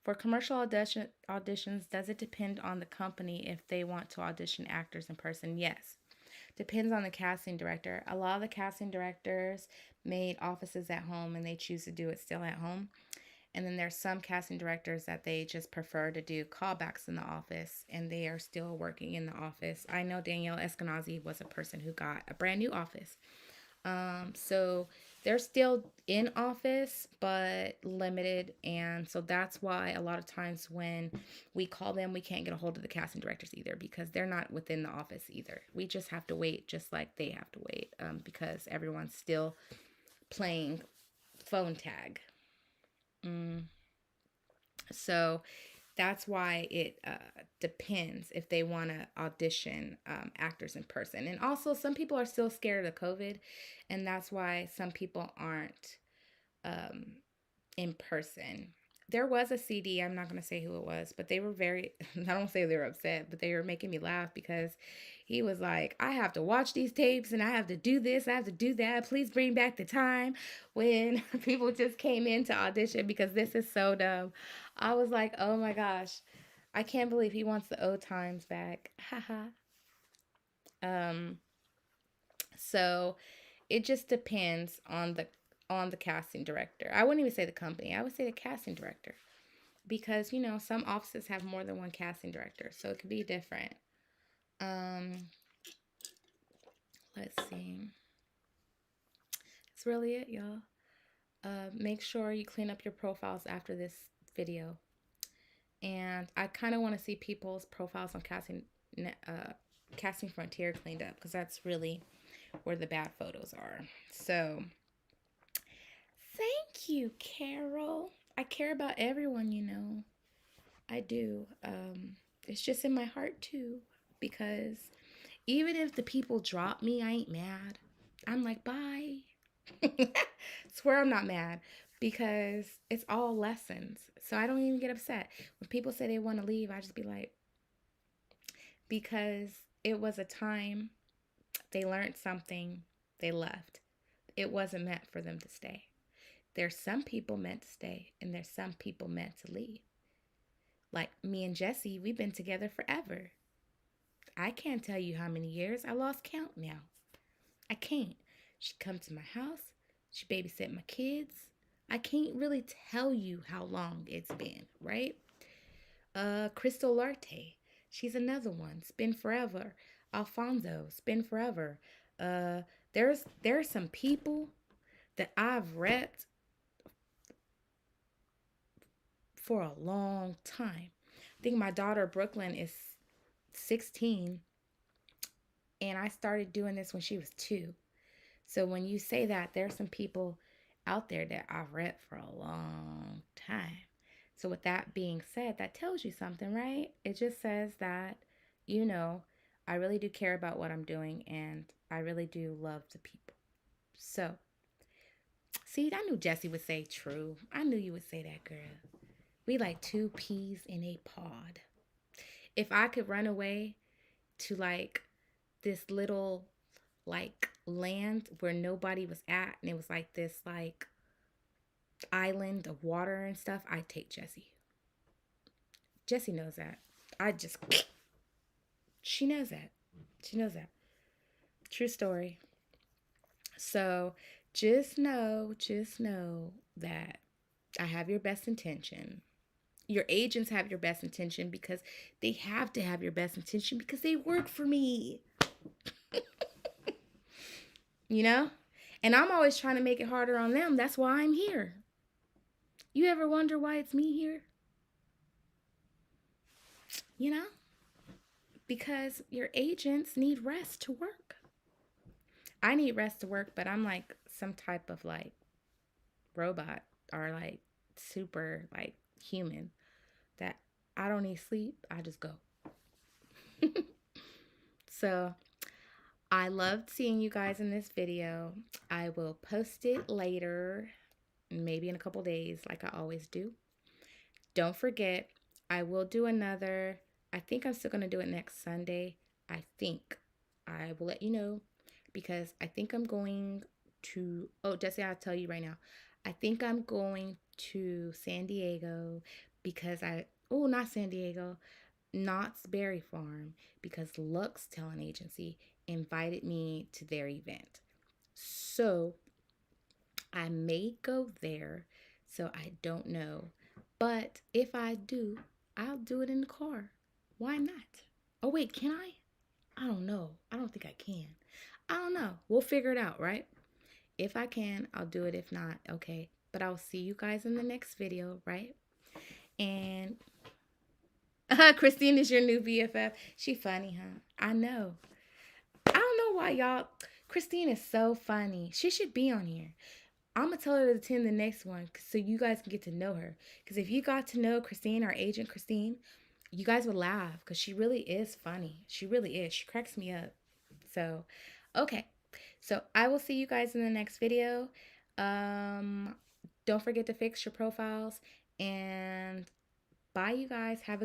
For commercial auditions, does it depend on the company if they want to audition actors in person? Yes. Depends on the casting director. A lot of the casting directors made offices at home, and they choose to do it still at home. And then there's some casting directors that they just prefer to do callbacks in the office, and they are still working in the office. I know Danielle Eskenazi was a person who got a brand new office. So they're still in office, but limited. And so that's why a lot of times when we call them, we can't get a hold of the casting directors either, because they're not within the office either. We just have to wait, just like they have to wait, because everyone's still playing phone tag. So that's why it depends if they want to audition actors in person. And also, some people are still scared of COVID, and that's why some people aren't in person. There was a CD, I'm not going to say who it was, but they were very, I don't say they were upset, but they were making me laugh, because he was like, I have to watch these tapes, and I have to do this, I have to do that. Please bring back the time when people just came in to audition, because this is so dumb. I was like, oh my gosh, I can't believe he wants the old times back. Haha. So it just depends on the casting director. I wouldn't even say the company. I would say the casting director, because some offices have more than one casting director, so it could be different. Let's see. That's really it, y'all. Make sure you clean up your profiles after this video. And I kind of want to see people's profiles on Casting Frontier cleaned up, because that's really where the bad photos are. So thank you, Carol. I care about everyone, I do. It's just in my heart too, because even if the people drop me, I ain't mad. I'm like, bye. Swear I'm not mad, because it's all lessons. So I don't even get upset. When people say they want to leave, I just be like, because it was a time They learned something. They left. It wasn't meant for them to stay. There's some people meant to stay, and there's some people meant to leave. Like me and Jesse, we've been together forever. I can't tell you how many years. I lost count now. I can't. She come to my house. She babysit my kids. I can't really tell you how long it's been, right? Crystal Larte. She's another one. It's been forever. Alfonso. It's been forever. There's some people that I've read for a long time. I think my daughter Brooklyn is 16, and I started doing this when she was 2. So when you say that, there's some people out there that I've read for a long time. So with that being said, that tells you something, right? It just says that, I really do care about what I'm doing, and I really do love the people. So, see, I knew Jesse would say true. I knew you would say that, girl. We like 2 peas in a pod. If I could run away to like this little like land where nobody was at, and it was like this like island of water and stuff, I'd take Jesse. Jesse knows that. She knows that. She knows that. True story. So just know that I have your best intention. Your agents have your best intention because they have to have your best intention because they work for me. And I'm always trying to make it harder on them. That's why I'm here. You ever wonder why it's me here? Because your agents need rest to work. I need rest to work, but I'm like some type of like robot or like super like human that I don't need sleep. I just go. So I loved seeing you guys in this video. I will post it later, maybe in a couple days like I always do. Don't forget, I will do another. I think I'm still going to do it next Sunday. I think. I will let you know because I think I'm going to, Jesse, I'll tell you right now. I think I'm going to San Diego because not San Diego, Knott's Berry Farm, because Lux Talent Agency invited me to their event. So I may go there, so I don't know. But if I do, I'll do it in the car. Why not? Oh, wait, can I? I don't know. I don't think I can. I don't know. We'll figure it out, right? If I can, I'll do it. If not, okay. But I'll see you guys in the next video, right? And Christine is your new BFF. She funny, huh? I know. I don't know why y'all. Christine is so funny. She should be on here. I'm going to tell her to attend the next one so you guys can get to know her. Because if you got to know Christine, our agent Christine, you guys would laugh because she really is funny. She really is. She cracks me up. So, okay. So, I will see you guys in the next video. Don't forget to fix your profiles. And bye, you guys. Have a